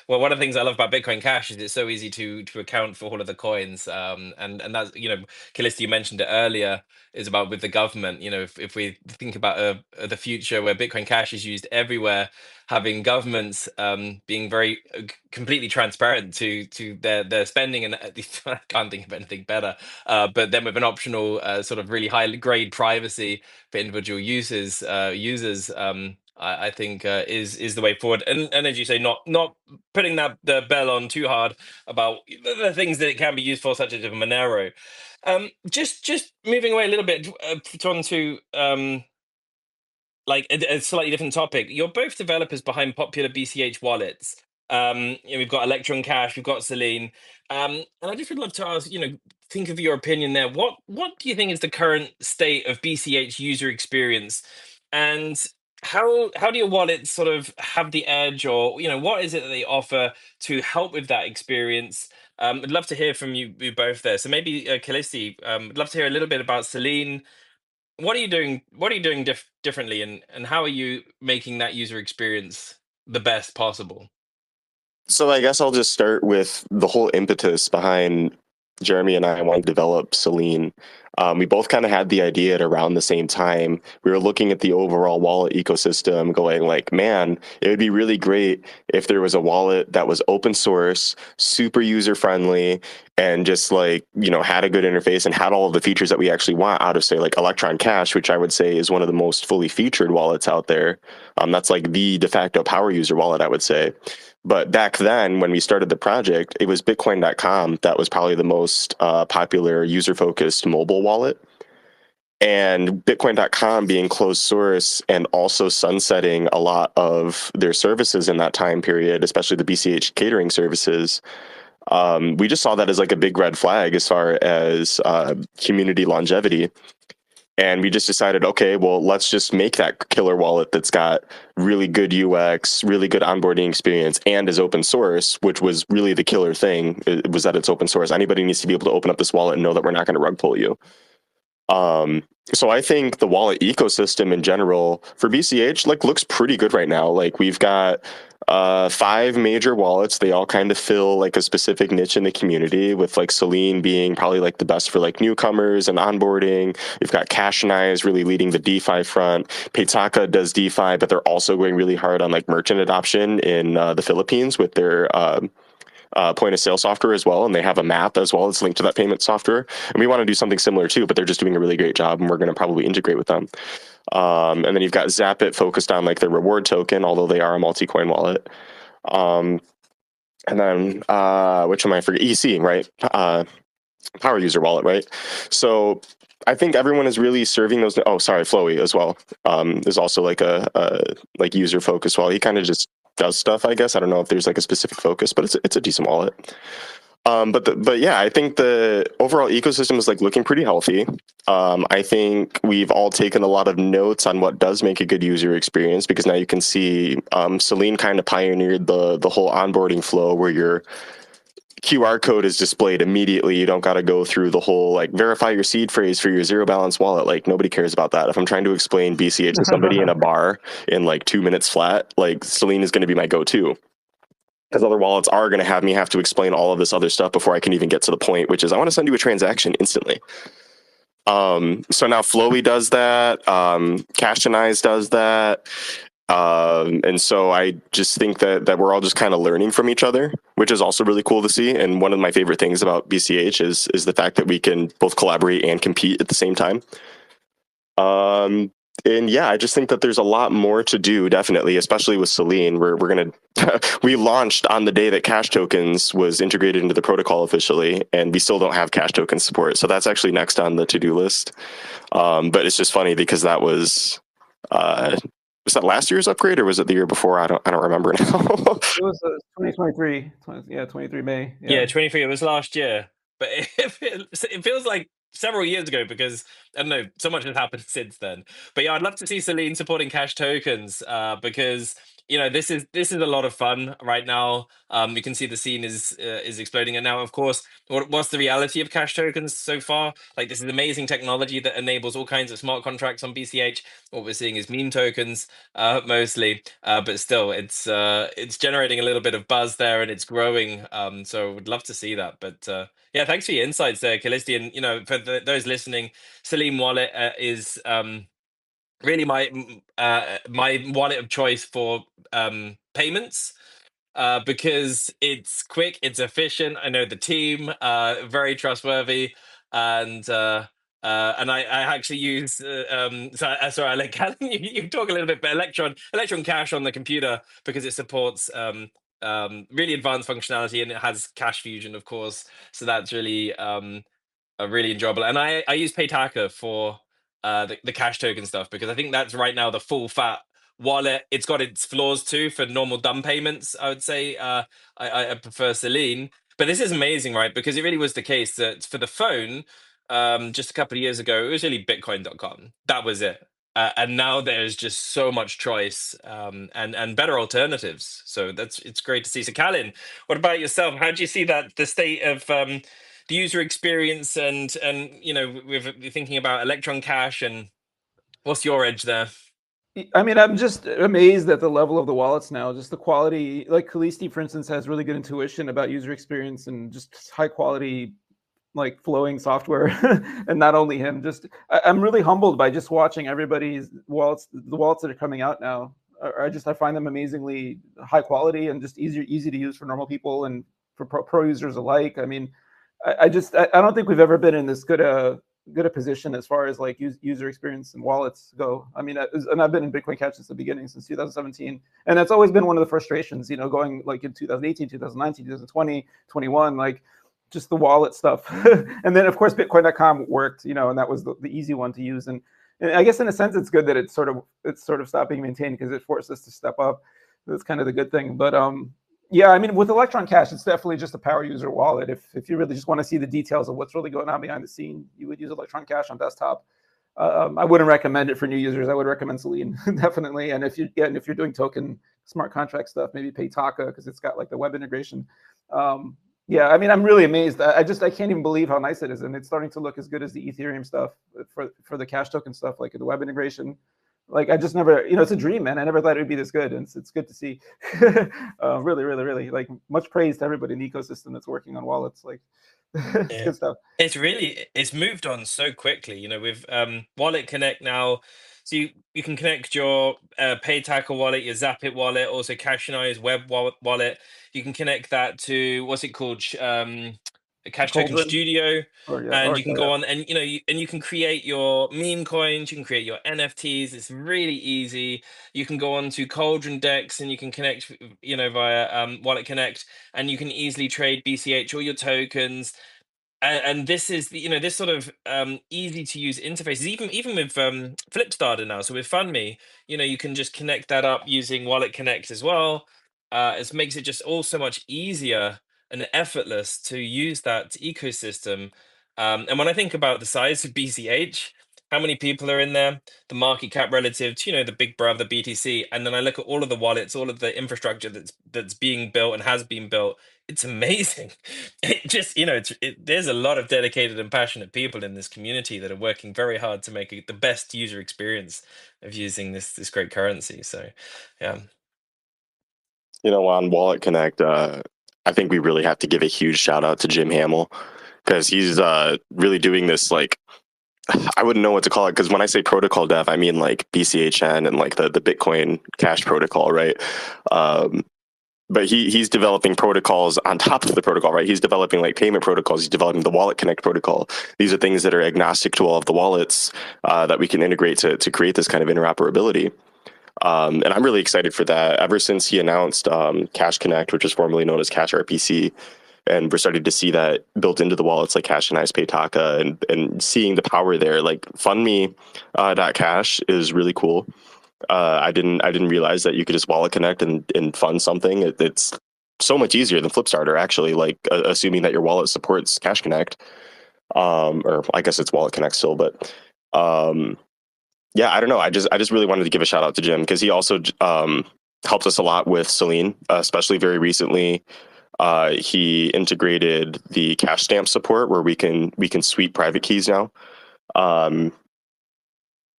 [SPEAKER 1] well, one of the things I love about Bitcoin Cash is it's so easy to account for all of the coins. And that's, Kallisti, you mentioned it earlier, is about with the government. If we think about the future where Bitcoin Cash is used everywhere, having governments being very completely transparent to their spending, and I can't think of anything better. But then with an optional sort of really high grade privacy for individual users. I think is the way forward, and as you say, not putting the bell on too hard about the things that it can be used for, such as Monero. Just moving away a little bit onto like a slightly different topic. You're both developers behind popular BCH wallets. We've got Electron Cash, we've got Selene, and I just would love to ask, think of your opinion there. What do you think is the current state of BCH user experience, and how do your wallets sort of have the edge, or what is it that they offer to help with that experience? I'd love to hear from you both there. So maybe Kallisti, I'd love to hear a little bit about Selene. What are you doing? What are you doing differently, and how are you making that user experience the best possible?
[SPEAKER 2] So I guess I'll just start with the whole impetus behind Jeremy and I wanting to develop Selene. We both kind of had the idea at around the same time. We were looking at the overall wallet ecosystem, going like, man, it would be really great if there was a wallet that was open source, super user friendly, and just like, had a good interface and had all of the features that we actually want out of, say, like Electron Cash, which I would say is one of the most fully featured wallets out there. That's like the de facto power user wallet, I would say. But back then, when we started the project, it was Bitcoin.com that was probably the most popular user-focused mobile wallet. And Bitcoin.com being closed source and also sunsetting a lot of their services in that time period, especially the BCH catering services, we just saw that as like a big red flag as far as community longevity. And we just decided, okay, well, let's just make that killer wallet that's got really good UX, really good onboarding experience, and is open source, which was really the killer thing. It was that it's open source. Anybody needs to be able to open up this wallet and know that we're not going to rug pull you. So I think the wallet ecosystem in general for BCH looks pretty good right now. Like we've got 5 major wallets. They all kind of fill like a specific niche in the community, with like Selene being probably like the best for like newcomers and onboarding. We've got Cash and Eyes really leading the DeFi front. Paytaka does DeFi, but they're also going really hard on like merchant adoption in the Philippines with their point of sale software as well, and they have a map as well that's linked to that payment software. And we want to do something similar too, but they're just doing a really great job, and we're going to probably integrate with them. And then you've got Zapit focused on like their reward token, although they are a multi-coin wallet. And then which am I forget? EC, right? Power user wallet, right? So I think everyone is really serving those. Oh, sorry, Flowy as well is also like a like user focused wallet. He kind of just does stuff, I guess. I don't know if there's like a specific focus, but it's a decent wallet. But yeah, I think the overall ecosystem is like looking pretty healthy. I think we've all taken a lot of notes on what does make a good user experience, because now you can see Selene kind of pioneered the whole onboarding flow where your QR code is displayed immediately. You don't got to go through the whole like verify your seed phrase for your zero balance wallet. Like nobody cares about that. If I'm trying to explain BCH to somebody in a bar in like 2 minutes flat, like Selene is going to be my go-to. Because other wallets are going to have me have to explain all of this other stuff before I can even get to the point, which is I want to send you a transaction instantly. So now Flowy does that. Cash and Eyes does that. And so I just think that we're all just kind of learning from each other, which is also really cool to see. And one of my favorite things about BCH is the fact that we can both collaborate and compete at the same time. And yeah, I just think that there's a lot more to do, definitely, especially with Selene. We're gonna we launched on the day that Cash Tokens was integrated into the protocol officially, and we still don't have Cash Token support. So that's actually next on the to-do list. But it's just funny because that was that last year's upgrade or was it the year before? I don't remember now.
[SPEAKER 3] It was 2023. 23 May.
[SPEAKER 1] Yeah, 23. It was last year, but it feels like several years ago, because I don't know, so much has happened since then. But yeah, I'd love to see Selene supporting Cash Tokens, because this is a lot of fun right now. You can see the scene is exploding, and now, of course, what's the reality of cash tokens so far? Like, this is amazing technology that enables all kinds of smart contracts on BCH. What we're seeing is meme tokens, mostly, but still, it's generating a little bit of buzz there, and it's growing. So would love to see that. But yeah, thanks for your insights there, Kallisti. And for those listening, Selene Wallet is really my wallet of choice for payments, because it's quick, it's efficient. I know the team, very trustworthy, and I actually use sorry, I let Calin, you talk a little bit, but Electron Cash on the computer, because it supports really advanced functionality, and it has cash fusion, of course. So that's really enjoyable. And I use Paytaka for the cash token stuff, because I think that's right now the full fat wallet. It's got its flaws too for normal dumb payments, I would say. I prefer Selene. But this is amazing, right? Because it really was the case that for the phone, just a couple of years ago, it was really Bitcoin.com. That was it. And now there's just so much choice, and better alternatives. So it's great to see. So Calin, what about yourself? How do you see that the state of the user experience, and we're thinking about Electron Cash, and what's your edge there?
[SPEAKER 3] I mean, I'm just amazed at the level of the wallets now, just the quality. Like Kallisti, for instance, has really good intuition about user experience and just high quality, like flowing software. And not only him, I'm really humbled by just watching everybody's wallets, the wallets that are coming out now. I find them amazingly high quality and just easy to use for normal people and for pro users alike. I mean, I don't think we've ever been in this good a position as far as like user experience and wallets go. I mean, and I've been in Bitcoin Cash since the beginning, since 2017, and that's always been one of the frustrations, going like in 2018, 2019, 2020, 21, like just the wallet stuff. And then of course Bitcoin.com worked, and that was the easy one to use. And I guess in a sense it's good that it's sort of stopped being maintained, because it forced us to step up. That's kind of the good thing. But yeah, I mean, with Electron Cash, it's definitely just a power user wallet. If you really just want to see the details of what's really going on behind the scene, you would use Electron Cash on desktop. I wouldn't recommend it for new users. I would recommend Selene definitely. And if you're doing token smart contract stuff, maybe Paytaka, because it's got like the web integration. Yeah, I mean, I'm really amazed. I can't even believe how nice it is, and it's starting to look as good as the Ethereum stuff for the cash token stuff, like the web integration. Like I just never, it's a dream, man. I never thought it would be this good, and it's good to see. Really, really, really, like much praise to everybody in the ecosystem that's working on wallets. Like, it's good stuff.
[SPEAKER 1] It's moved on so quickly, with Wallet Connect now. So you can connect your Paytacker wallet, your Zapit wallet, also Cashionai's web wallet. You can connect that to, what's it called, a Cash Token
[SPEAKER 3] Cauldron,
[SPEAKER 1] Studio, and you can go
[SPEAKER 3] yeah.
[SPEAKER 1] on, and you can create your meme coins, you can create your NFTs. It's really easy. You can go on to Cauldron decks, and you can connect, via Wallet Connect, and you can easily trade BCH all your tokens. And this is this sort of easy to use interfaces, even with Flipstarter now. So with FundMe, you can just connect that up using Wallet Connect as well. It makes it just all so much easier and effortless to use that ecosystem. And when I think about the size of BCH, how many people are in there, the market cap relative to the big brother BTC, and then I look at all of the wallets, all of the infrastructure that's being built and has been built, it's amazing. It just there's a lot of dedicated and passionate people in this community that are working very hard to make it the best user experience of using this great currency. So yeah.
[SPEAKER 2] On Wallet Connect, I think we really have to give a huge shout out to Jim Hamill, because he's really doing this, like, I wouldn't know what to call it, because when I say protocol dev, I mean like BCHN and like the Bitcoin Cash protocol, right? But he's developing protocols on top of the protocol, right? He's developing like payment protocols. He's developing the Wallet Connect protocol. These are things that are agnostic to all of the wallets that we can integrate to create this kind of interoperability. And I'm really excited for that. Ever since he announced Cash Connect, which is formerly known as Cash RPC, and we're starting to see that built into the wallets like Cashionai's Paytaka, and seeing the power there. Like fundme.cash is really cool. I didn't realize that you could just wallet connect and fund something. It's so much easier than Flipstarter, actually, like assuming that your wallet supports Cash Connect. Or I guess it's Wallet Connect still, but yeah, I don't know. I just really wanted to give a shout out to Jim, because he also helped us a lot with Selene, especially very recently. He integrated the cash stamp support where we can sweep private keys now. And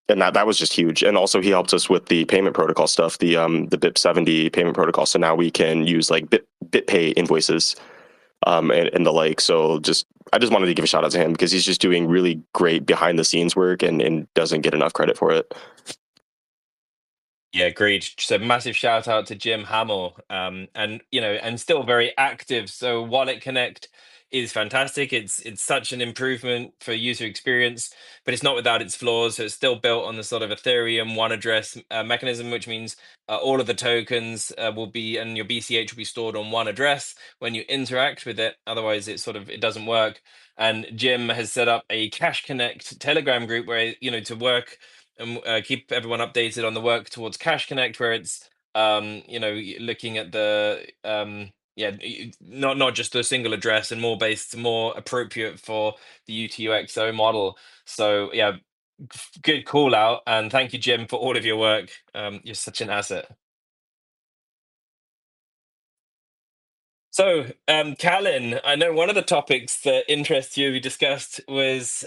[SPEAKER 2] that was just huge. And also he helped us with the payment protocol stuff, the BIP70 payment protocol. So now we can use like BitPay invoices and the like. So I just wanted to give a shout out to him because he's just doing really great behind the scenes work and doesn't get enough credit for it.
[SPEAKER 1] Yeah, agreed. So massive shout out to Jim Hamill, and and still very active. So Wallet Connect is fantastic. It's such an improvement for user experience, but it's not without its flaws. So it's still built on the sort of Ethereum one address mechanism, which means all of the tokens will be, and your BCH will be stored on one address when you interact with it. Otherwise, it doesn't work. And Jim has set up a Cash Connect Telegram group where to work and keep everyone updated on the work towards Cash Connect, where it's looking at the not just a single address and more appropriate for the UTXO model. So yeah, good call out, and thank you, Jim, for all of your work. You're such an asset. So, Calin, I know one of the topics that interests you we discussed was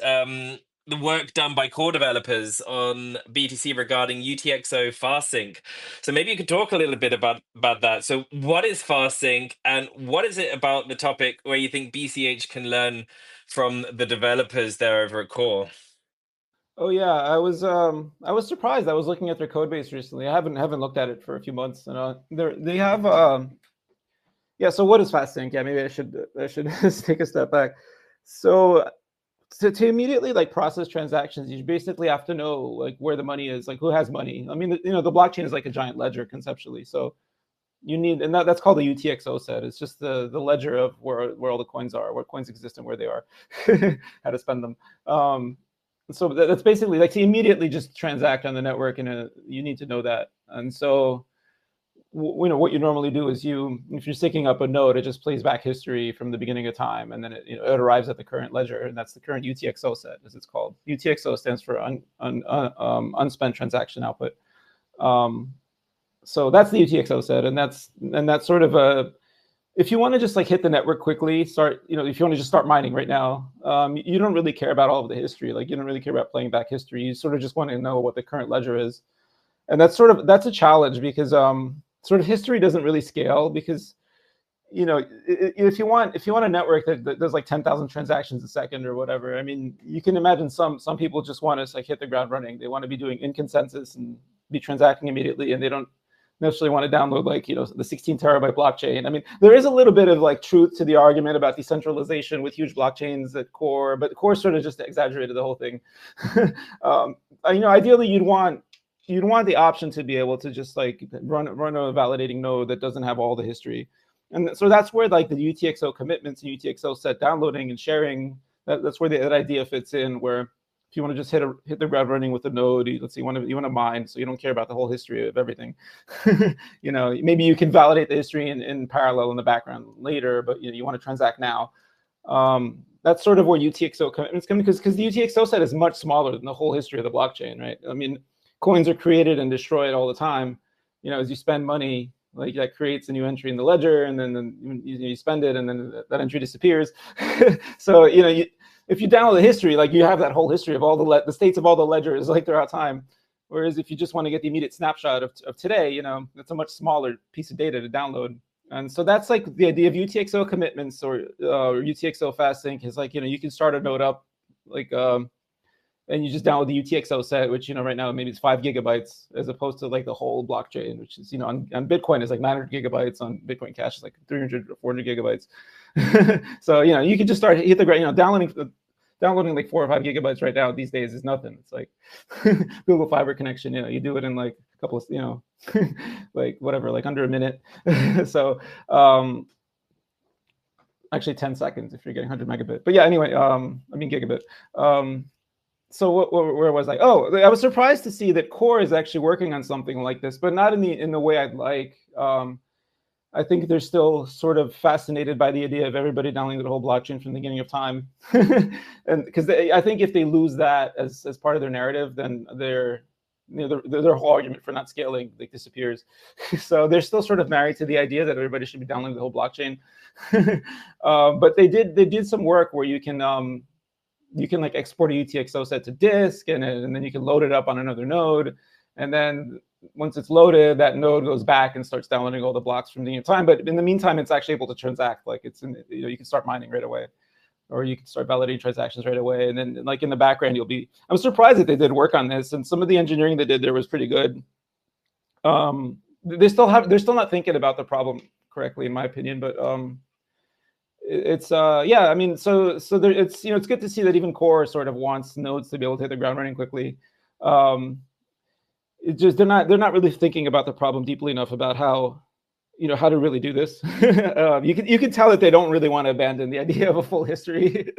[SPEAKER 1] the work done by core developers on BTC regarding UTXO FastSync. So maybe you could talk a little bit about that. So what is FastSync, and what is it about the topic where you think BCH can learn from the developers there over at Core?
[SPEAKER 3] Oh yeah, I was surprised. I was looking at their code base recently. I haven't looked at it for a few months. And they have yeah. So what is FastSync? Yeah, maybe I should just take a step back. So to immediately like process transactions, you basically have to know like where the money is, like who has money. I mean, the blockchain is like a giant ledger conceptually. So you need, and that's called the UTXO set. It's just the ledger of where all the coins are, where coins exist and where they are, how to spend them. So that's basically like to immediately just transact on the network, and you need to know that. And so what you normally do is if you're sticking up a node, it just plays back history from the beginning of time, and then it arrives at the current ledger, and that's the current UTXO set, as it's called. UTXO stands for unspent transaction output. So that's the UTXO set, and that's sort of a, if you want to just like hit the network quickly, if you want to just start mining right now, you don't really care about all of the history. Like you don't really care about playing back history. You sort of just want to know what the current ledger is, and that's a challenge because sort of history doesn't really scale because if you want a network that does like 10,000 transactions a second or whatever, I mean, you can imagine some people just want to like hit the ground running. They want to be doing in consensus and be transacting immediately, and they don't necessarily want to download like the 16 terabyte blockchain. I mean, there is a little bit of like truth to the argument about decentralization with huge blockchains at Core, but Core sort of just exaggerated the whole thing. Ideally you'd want the option to be able to just like run a validating node that doesn't have all the history. And so that's where like the UTXO commitments and UTXO set downloading and sharing, that's where that idea fits in, where if you want to just hit the ground running with a node, let's say you want to mine, so you don't care about the whole history of everything. Maybe you can validate the history in parallel in the background later, but you want to transact now. That's sort of where UTXO commitments come, because the UTXO set is much smaller than the whole history of the blockchain, right? I mean, coins are created and destroyed all the time. As you spend money, like that creates a new entry in the ledger, and then you spend it, and then that entry disappears. So if you download the history, like you have that whole history of all the states of all the ledgers like throughout time. Whereas if you just want to get the immediate snapshot of today, it's a much smaller piece of data to download. And so that's like the idea of UTXO commitments or UTXO FastSync is like, you can start a node up like and you just download the UTXO set, which right now maybe it's 5 gigabytes, as opposed to like the whole blockchain, which is on Bitcoin is like 900 gigabytes, on Bitcoin Cash is like 300 or 400 gigabytes. So you can just start hit the ground. Downloading like 4 or 5 gigabytes right now these days is nothing. It's like Google Fiber connection. You do it in like a couple of like whatever, like under a minute. So actually 10 seconds if you're getting 100 megabit. But yeah, anyway, gigabit. So where was I? Oh, I was surprised to see that Core is actually working on something like this, but not in the way I'd like. I think they're still sort of fascinated by the idea of everybody downloading the whole blockchain from the beginning of time, and because I think if they lose that as part of their narrative, then their whole argument for not scaling like disappears. So they're still sort of married to the idea that everybody should be downloading the whole blockchain. But they did some work where you can like export a UTXO set to disk, and then you can load it up on another node, and then once it's loaded, that node goes back and starts downloading all the blocks from the time. But in the meantime, it's actually able to transact. Like you can start mining right away, or you can start validating transactions right away. And then like in the background, I'm surprised that they did work on this, and some of the engineering they did there was pretty good. They're still not thinking about the problem correctly, in my opinion, but it's yeah, I mean, so there, it's it's good to see that even Core sort of wants nodes to be able to hit the ground running quickly. It just they're not really thinking about the problem deeply enough about how how to really do this. You can tell that they don't really want to abandon the idea of a full history.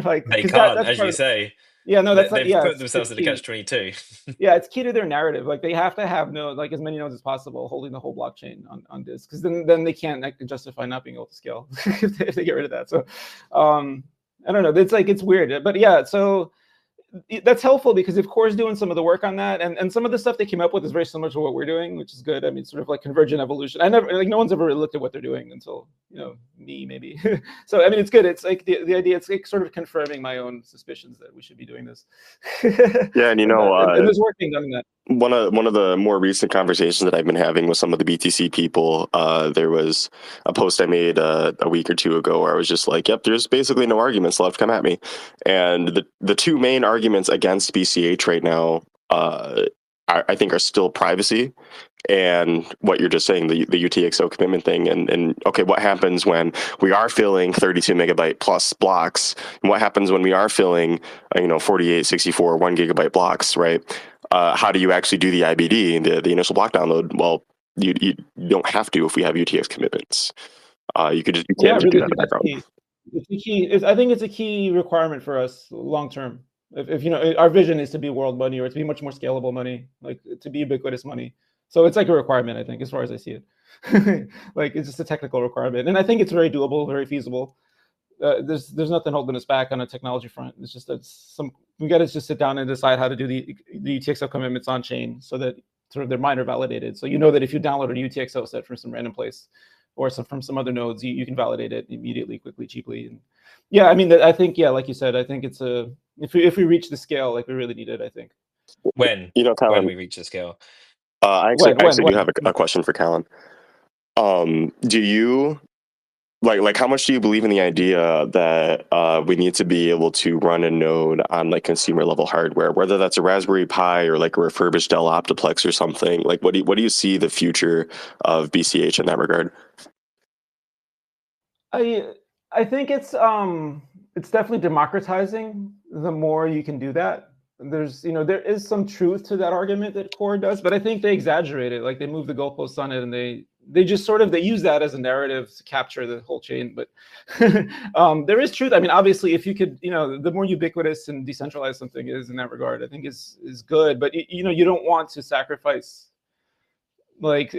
[SPEAKER 3] Like
[SPEAKER 1] they can't, as you say.
[SPEAKER 3] Yeah, no, that's
[SPEAKER 1] they've put themselves in the catch-22.
[SPEAKER 3] Yeah, it's key to their narrative. Like they have to have as many nodes as possible holding the whole blockchain on disk, because then they can't justify not being able to scale if they get rid of that. So I don't know. It's weird, but yeah. So that's helpful, because if Core is doing some of the work on that, and some of the stuff they came up with is very similar to what we're doing, which is good. I mean, sort of like convergent evolution. No one's ever really looked at what they're doing until me maybe. So I mean, it's good. It's like the idea. It's like sort of confirming my own suspicions that we should be doing this.
[SPEAKER 2] Yeah, and
[SPEAKER 3] and there's work being done on that.
[SPEAKER 2] One of the more recent conversations that I've been having with some of the BTC people, there was a post I made a week or two ago where I was just like, yep, there's basically no arguments left, come at me. And the two main arguments against BCH right now, I think, are still privacy and what you're just saying, the UTXO commitment thing. And okay, what happens when we are filling 32 megabyte plus blocks? And what happens when we are filling 48, 64, 1 gigabyte blocks, right? How do you actually do the IBD, the initial block download? Well, you don't have to if we have UTX commitments. You could just do that in the background.
[SPEAKER 3] I think it's a key requirement for us long term. If our vision is to be world money, or to be much more scalable money, like to be ubiquitous money. So it's like a requirement, I think, as far as I see it. Like it's just a technical requirement, and I think it's very doable, very feasible. There's nothing holding us back on a technology front. It's just that we got to just sit down and decide how to do the UTXO commitments on chain, so that sort of they're miner validated. So that if you download a UTXO set from some random place, or from some other nodes, you can validate it immediately, quickly, cheaply. And yeah, I mean, I think, yeah, like you said, I think it's if we reach the scale like we really need it, I think.
[SPEAKER 1] When
[SPEAKER 2] Calin,
[SPEAKER 1] when we reach the scale.
[SPEAKER 2] I actually do have a question for Calin. Do you like how much do you believe in the idea that we need to be able to run a node on like consumer level hardware, whether that's a Raspberry Pi or like a refurbished Dell Optiplex or something? Like what do you see the future of BCH in that regard?
[SPEAKER 3] I think it's definitely democratizing the more you can do that. There's there is some truth to that argument that Core does, but I think they exaggerate it. Like they move the goalposts on it, and they just sort of use that as a narrative to capture the whole chain. But there is truth. I mean, obviously, if you could, the more ubiquitous and decentralized something is in that regard, I think is good. But you don't want to sacrifice like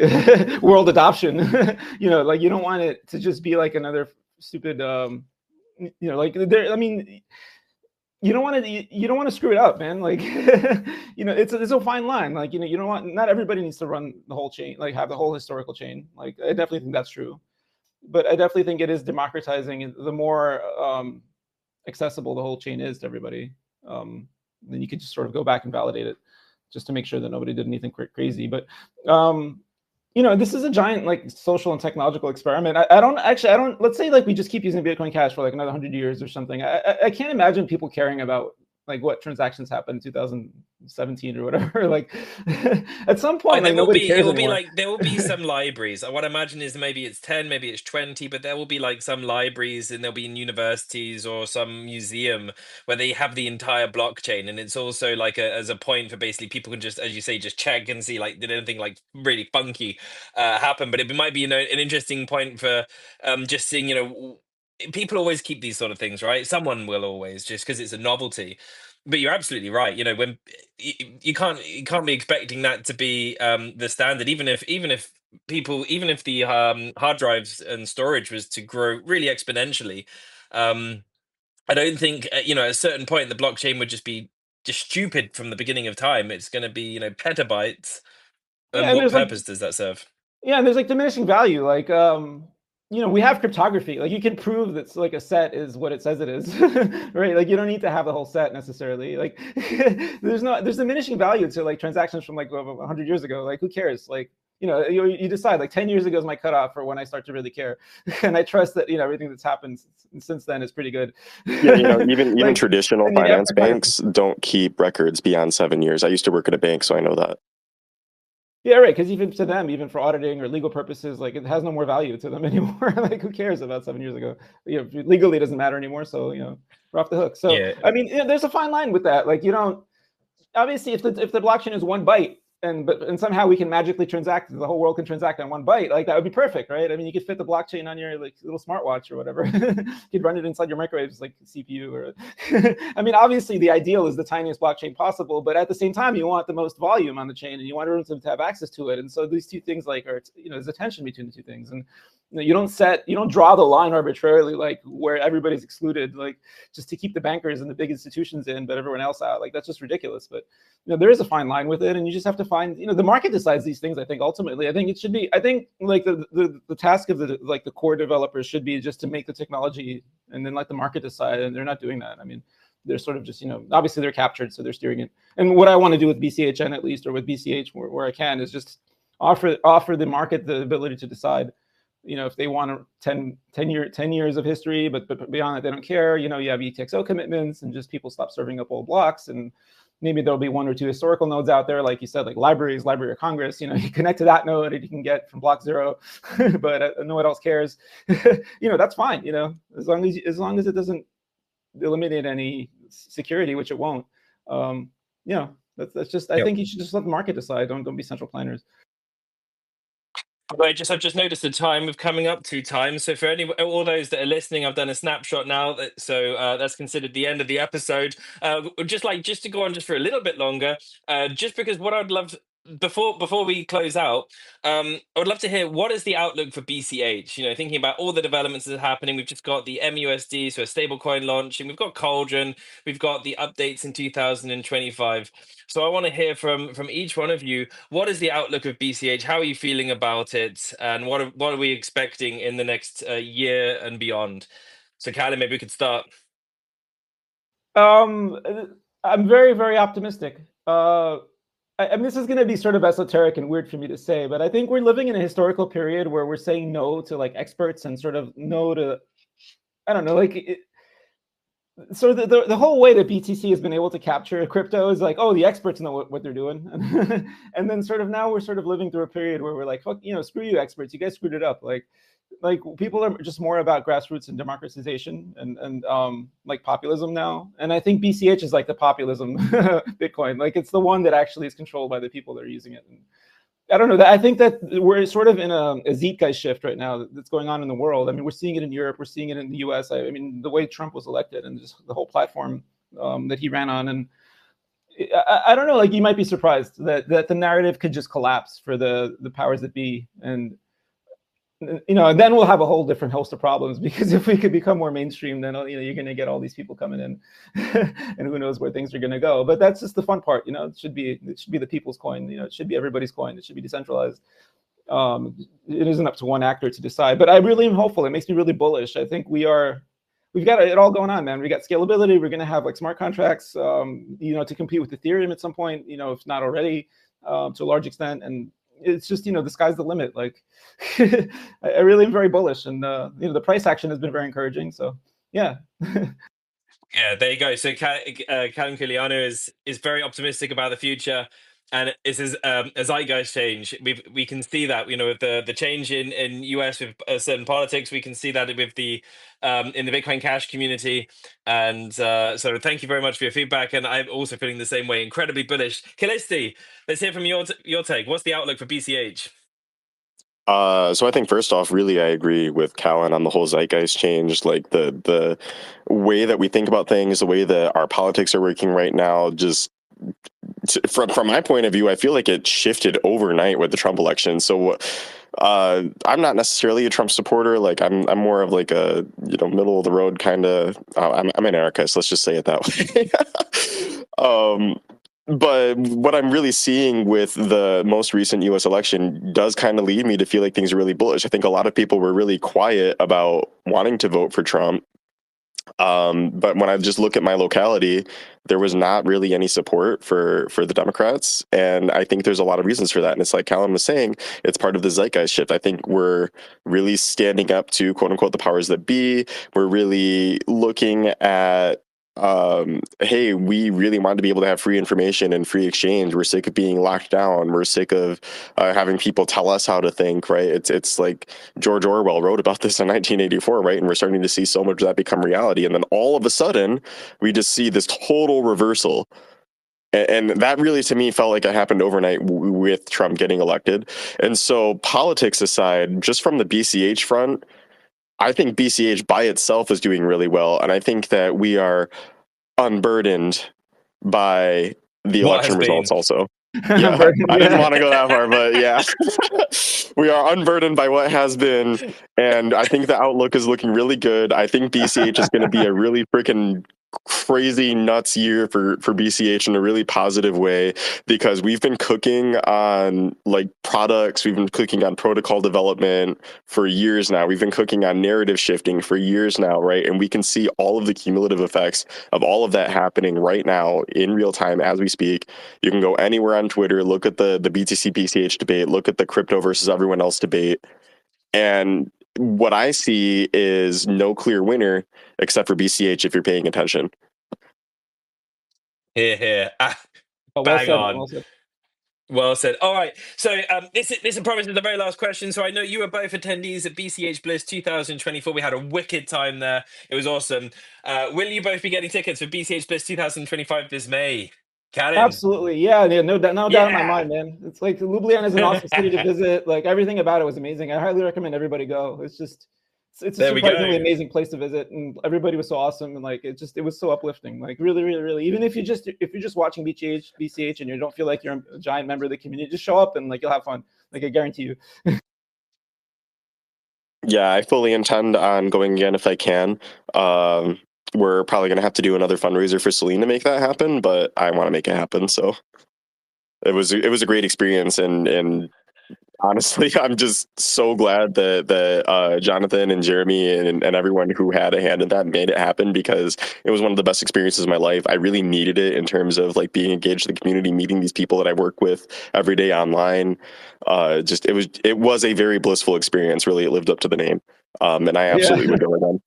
[SPEAKER 3] world adoption. Like you don't want it to just be like another stupid like there. I mean, you don't want to screw it up, man. Like it's a fine line. Like you don't want, not everybody needs to run the whole chain, like have the whole historical chain. Like I definitely think that's true, but I definitely think it is democratizing. The more accessible the whole chain is to everybody, then you could just sort of go back and validate it, just to make sure that nobody did anything crazy. But this is a giant like social and technological experiment. I don't let's say like we just keep using Bitcoin Cash for like another 100 years or something. I can't imagine people caring about like what transactions happened in 2017 or whatever. Like at some point, like, nobody cares anymore.
[SPEAKER 1] Like there will be some libraries. What I imagine is maybe it's 10, maybe it's 20, but there will be like some libraries, and there'll be in universities or some museum where they have the entire blockchain, and it's also like as a point for basically people can just, as you say, just check and see like did anything like really funky happen. But it might be an interesting point for just seeing people always keep these sort of things, right? Someone will always, just because it's a novelty. But you're absolutely right. When you can't be expecting that to be the standard, even if the hard drives and storage was to grow really exponentially. I don't think at a certain point the blockchain would just be just stupid from the beginning of time. It's going to be, you know, petabytes.
[SPEAKER 3] Yeah,
[SPEAKER 1] And
[SPEAKER 3] and
[SPEAKER 1] what
[SPEAKER 3] there's like
[SPEAKER 1] purpose does that serve?
[SPEAKER 3] yeah, and there's like diminishing value. Like you know, we have cryptography. Like you can prove that like a set is what it says it is, right? Like you don't need to have the whole set necessarily. Like there's diminishing value to like transactions from like 100 years ago. Like who cares? Like you know, you decide like 10 years ago is my cutoff for when I start to really care, and I trust that you know everything that's happened since then is pretty good.
[SPEAKER 2] Yeah, you know, even
[SPEAKER 3] Like,
[SPEAKER 2] traditional
[SPEAKER 3] I mean,
[SPEAKER 2] finance banks don't keep records beyond 7 years. I used to work at a bank, so I know that.
[SPEAKER 3] yeah, right. Because even to them, even for auditing or legal purposes, like it has no more value to them anymore. Like who cares about 7 years ago? You know, legally it doesn't matter anymore. So you know, we're off the hook. So
[SPEAKER 1] Yeah.
[SPEAKER 3] I mean, you know, there's a fine line with that. Like you don't obviously if the blockchain is 1 byte and somehow we can magically transact, the whole world can transact on 1 byte, like that would be perfect, right? I mean, you could fit the blockchain on your like little smartwatch or whatever. You could run it inside your microwaves like CPU or I mean, obviously the ideal is the tiniest blockchain possible, but at the same time you want the most volume on the chain and you want everyone to have access to it. And so these two things like are, you know, there's a tension between the two things. And you know, you don't draw the line arbitrarily, like where everybody's excluded, like just to keep the bankers and the big institutions in, but everyone else out. Like that's just ridiculous. But you know, there is a fine line with it, and you just have to find. You know, the market decides these things. I think ultimately, I think it should be. I think like the task of the like the core developers should be just to make the technology, and then let the market decide. And they're not doing that. I mean, they're sort of just, you know, obviously they're captured, so they're steering it. And what I want to do with BCHN at least, or with BCH where I can, is just offer the market the ability to decide. You know, if they want 10 years of history, but beyond that, they don't care. You know, you have UTXO commitments and just people stop serving up old blocks. And maybe there'll be 1 or 2 historical nodes out there, like you said, like Library of Congress. You know, you connect to that node and you can get from block 0, but no one else cares. You know, that's fine. You know, as long as it doesn't eliminate any security, which it won't. You know, that's just. I think you should just let the market decide. Don't be central planners.
[SPEAKER 1] I've just noticed the time of coming up to time. So for all those that are listening, I've done a snapshot now. So that's considered the end of the episode. Just to go on just for a little bit longer, just because what I'd love before we close out, I would love to hear what is the outlook for BCH. You know, thinking about all the developments that are happening. We've just got the MUSD, so a stablecoin launching. We've got Cauldron. We've got the updates in 2025. So I want to hear from each one of you. What is the outlook of BCH? How are you feeling about it? And what are we expecting in the next year and beyond? So, Calin, maybe we could start.
[SPEAKER 3] I'm very, very optimistic. I mean, this is going to be sort of esoteric and weird for me to say, but I think we're living in a historical period where we're saying no to like experts and sort of no to, I don't know, like so the whole way that BTC has been able to capture crypto is like, oh, the experts know what they're doing. And then sort of now we're sort of living through a period where we're like, fuck, you know, screw you experts, you guys screwed it up. Like people are just more about grassroots and democratization and like populism now. And I think BCH is like the populism Bitcoin. Like it's the one that actually is controlled by the people that are using it. And I don't know. I think that we're sort of in a zeitgeist shift right now that's going on in the world. I mean, we're seeing it in Europe. We're seeing it in the US. I mean, the way Trump was elected and just the whole platform that he ran on. And I don't know, like you might be surprised that the narrative could just collapse for the powers that be. And you know, then we'll have a whole different host of problems, because if we could become more mainstream, then you know you're going to get all these people coming in, and who knows where things are going to go. But that's just the fun part, you know. It should be the people's coin, you know. It should be everybody's coin. It should be decentralized. It isn't up to one actor to decide. But I really am hopeful. It makes me really bullish. I think we've got it all going on, man. We got scalability. We're going to have like smart contracts, you know, to compete with Ethereum at some point, you know, if not already, to a large extent. And it's just, you know, the sky's the limit. Like, I really am very bullish, and you know, the price action has been very encouraging. So, yeah.
[SPEAKER 1] Yeah, there you go. So Calin Culianu is very optimistic about the future, and this is a zeitgeist change. We can see that, you know, with the change in US with certain politics. We can see that with the in the Bitcoin Cash community. And so thank you very much for your feedback. And I'm also feeling the same way, incredibly bullish. Kallisti, let's hear from your take. What's the outlook for BCH?
[SPEAKER 2] So I think first off, really, I agree with Calin on the whole zeitgeist change. Like the way that we think about things, the way that our politics are working right now, just from my point of view, I feel like it shifted overnight with the Trump election. So I'm not necessarily a Trump supporter. Like I'm more of like a, you know, middle of the road kind of. I'm an anarchist. Let's just say it that way. Um, but what I'm really seeing with the most recent US election does kind of lead me to feel like things are really bullish. I think a lot of people were really quiet about wanting to vote for Trump. But when I just look at my locality, there was not really any support for the Democrats, and I think there's a lot of reasons for that. And it's like Calin was saying, it's part of the zeitgeist shift. I think we're really standing up to quote unquote the powers that be. We're really looking at hey, we really want to be able to have free information and free exchange. We're sick of being locked down. We're sick of having people tell us how to think, right? It's like George Orwell wrote about this in 1984, right? And we're starting to see so much of that become reality. And then all of a sudden, we just see this total reversal. And that really, to me, felt like it happened overnight with Trump getting elected. And so, politics aside, just from the BCH front, I think BCH by itself is doing really well. And I think that we are unburdened by the
[SPEAKER 1] What has
[SPEAKER 2] election
[SPEAKER 1] been.
[SPEAKER 2] results also. Yeah, I didn't want to go that far, but yeah. We are unburdened by what has been, and I think the outlook is looking really good. I think BCH is going to be a really freaking crazy nuts year for BCH in a really positive way, because we've been cooking on like products, we've been cooking on protocol development for years now. We've been cooking on narrative shifting for years now, right? And we can see all of the cumulative effects of all of that happening right now in real time as we speak. You can go anywhere on Twitter, look at the BTC BCH debate, look at the crypto versus everyone else debate. And what I see is no clear winner except for BCH if you're paying attention.
[SPEAKER 1] Here.
[SPEAKER 3] Well
[SPEAKER 1] Bang
[SPEAKER 3] said,
[SPEAKER 1] on.
[SPEAKER 3] well said.
[SPEAKER 1] Well said. All right. So this promise is the very last question. So I know you were both attendees at BCH Bliss 2024. We had a wicked time there. It was awesome. Will you both be getting tickets for BCH Bliss 2025 this May? Calin?
[SPEAKER 3] Absolutely, yeah, no doubt in my
[SPEAKER 1] Yeah.
[SPEAKER 3] mind, man. It's like Ljubljana is an awesome city to visit. Like everything about it was amazing. I highly recommend everybody go. It's just, it's a
[SPEAKER 1] There we go.
[SPEAKER 3] surprisingly amazing place to visit, and everybody was so awesome, and like it was so uplifting. Like really, really, really. Even if you're just watching BCH, and you don't feel like you're a giant member of the community, just show up and like you'll have fun. Like I guarantee you.
[SPEAKER 2] Yeah, I fully intend on going again if I can. We're probably going to have to do another fundraiser for Selene to make that happen, but I want to make it happen. So it was a great experience, and honestly, I'm just so glad that Jonathan and Jeremy and everyone who had a hand in that made it happen, because it was one of the best experiences of my life. I really needed it in terms of like being engaged in the community, meeting these people that I work with every day online. It was a very blissful experience. Really, it lived up to the name, and I absolutely would go again.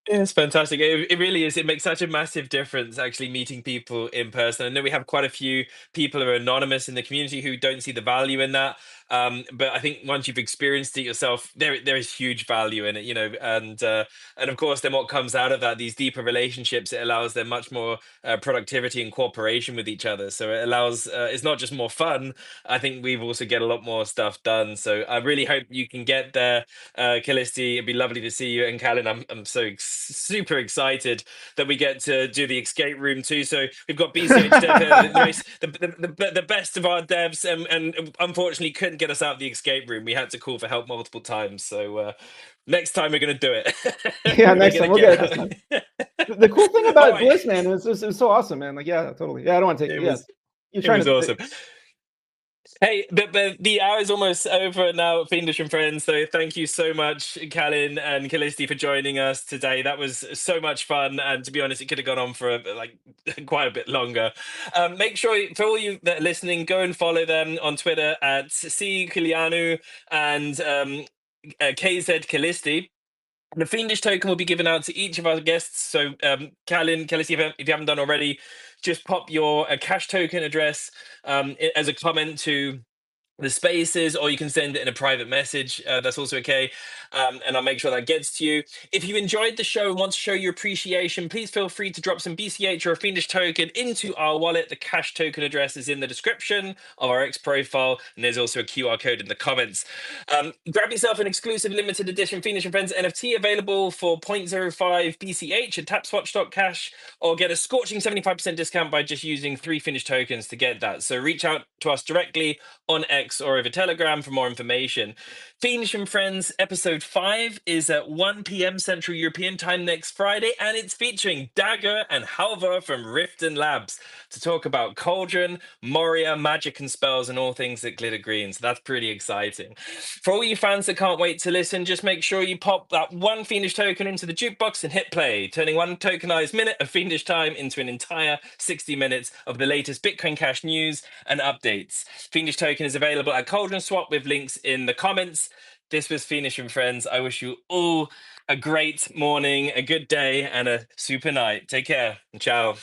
[SPEAKER 1] Yeah, it's fantastic. It really is. It makes such a massive difference actually meeting people in person. I know we have quite a few people who are anonymous in the community who don't see the value in that. But I think once you've experienced it yourself, there is huge value in it, and of course, then what comes out of that, these deeper relationships, it allows them much more productivity and cooperation with each other. So it allows it's not just more fun. I think we've also get a lot more stuff done. So I really hope you can get there. Kallisti, it'd be lovely to see you. And Calin, I'm so super excited that we get to do the escape room too. So we've got BCH Dev here, the best of our devs, and unfortunately couldn't get us out of the escape room. We had to call for help multiple times. So next time we're going to do it.
[SPEAKER 3] Yeah, next time we'll get it this time. The cool thing about
[SPEAKER 1] right.
[SPEAKER 3] Bliss, man, it was so awesome, man. Like, yeah, totally. Yeah, I don't want to take it. Yeah, you're trying to.
[SPEAKER 1] Awesome. Hey, the hour is almost over now, Fiendish and Friends. So thank you so much, Calin and Kallisti, for joining us today. That was so much fun, and to be honest, it could have gone on for quite a bit longer. Make sure, for all you that are listening, go and follow them on Twitter at C Culianu and KZ Kallisti. The Fiendish token will be given out to each of our guests. So, Calin, Kallisti, if you haven't done already, just pop your cash token address as a comment to the spaces, or you can send it in a private message. That's also okay. And I'll make sure that gets to you. If you enjoyed the show and want to show your appreciation, please feel free to drop some BCH or a Fiendish token into our wallet. The cash token address is in the description of our X profile, and there's also a QR code in the comments. Grab yourself an exclusive limited edition Fiendish and Friends NFT available for 0.05 BCH at tapswatch.cash, or get a scorching 75% discount by just using 3 Fiendish tokens to get that. So reach out to us directly on X X or over Telegram for more information. Fiendish and Friends episode 5 is at 1 p.m. Central European time next Friday, and it's featuring Dagger and Halvar from Riften Labs to talk about Cauldron, Moria, magic and spells, and all things that glitter green. So that's pretty exciting. For all you fans that can't wait to listen, just make sure you pop that one Fiendish token into the jukebox and hit play, turning one tokenized minute of Fiendish time into an entire 60 minutes of the latest Bitcoin Cash news and updates. Fiendish token is available at Cauldron Swap with links in the comments. This was Fiendish and Friends. I wish you all a great morning, a good day, and a super night. Take care. Ciao.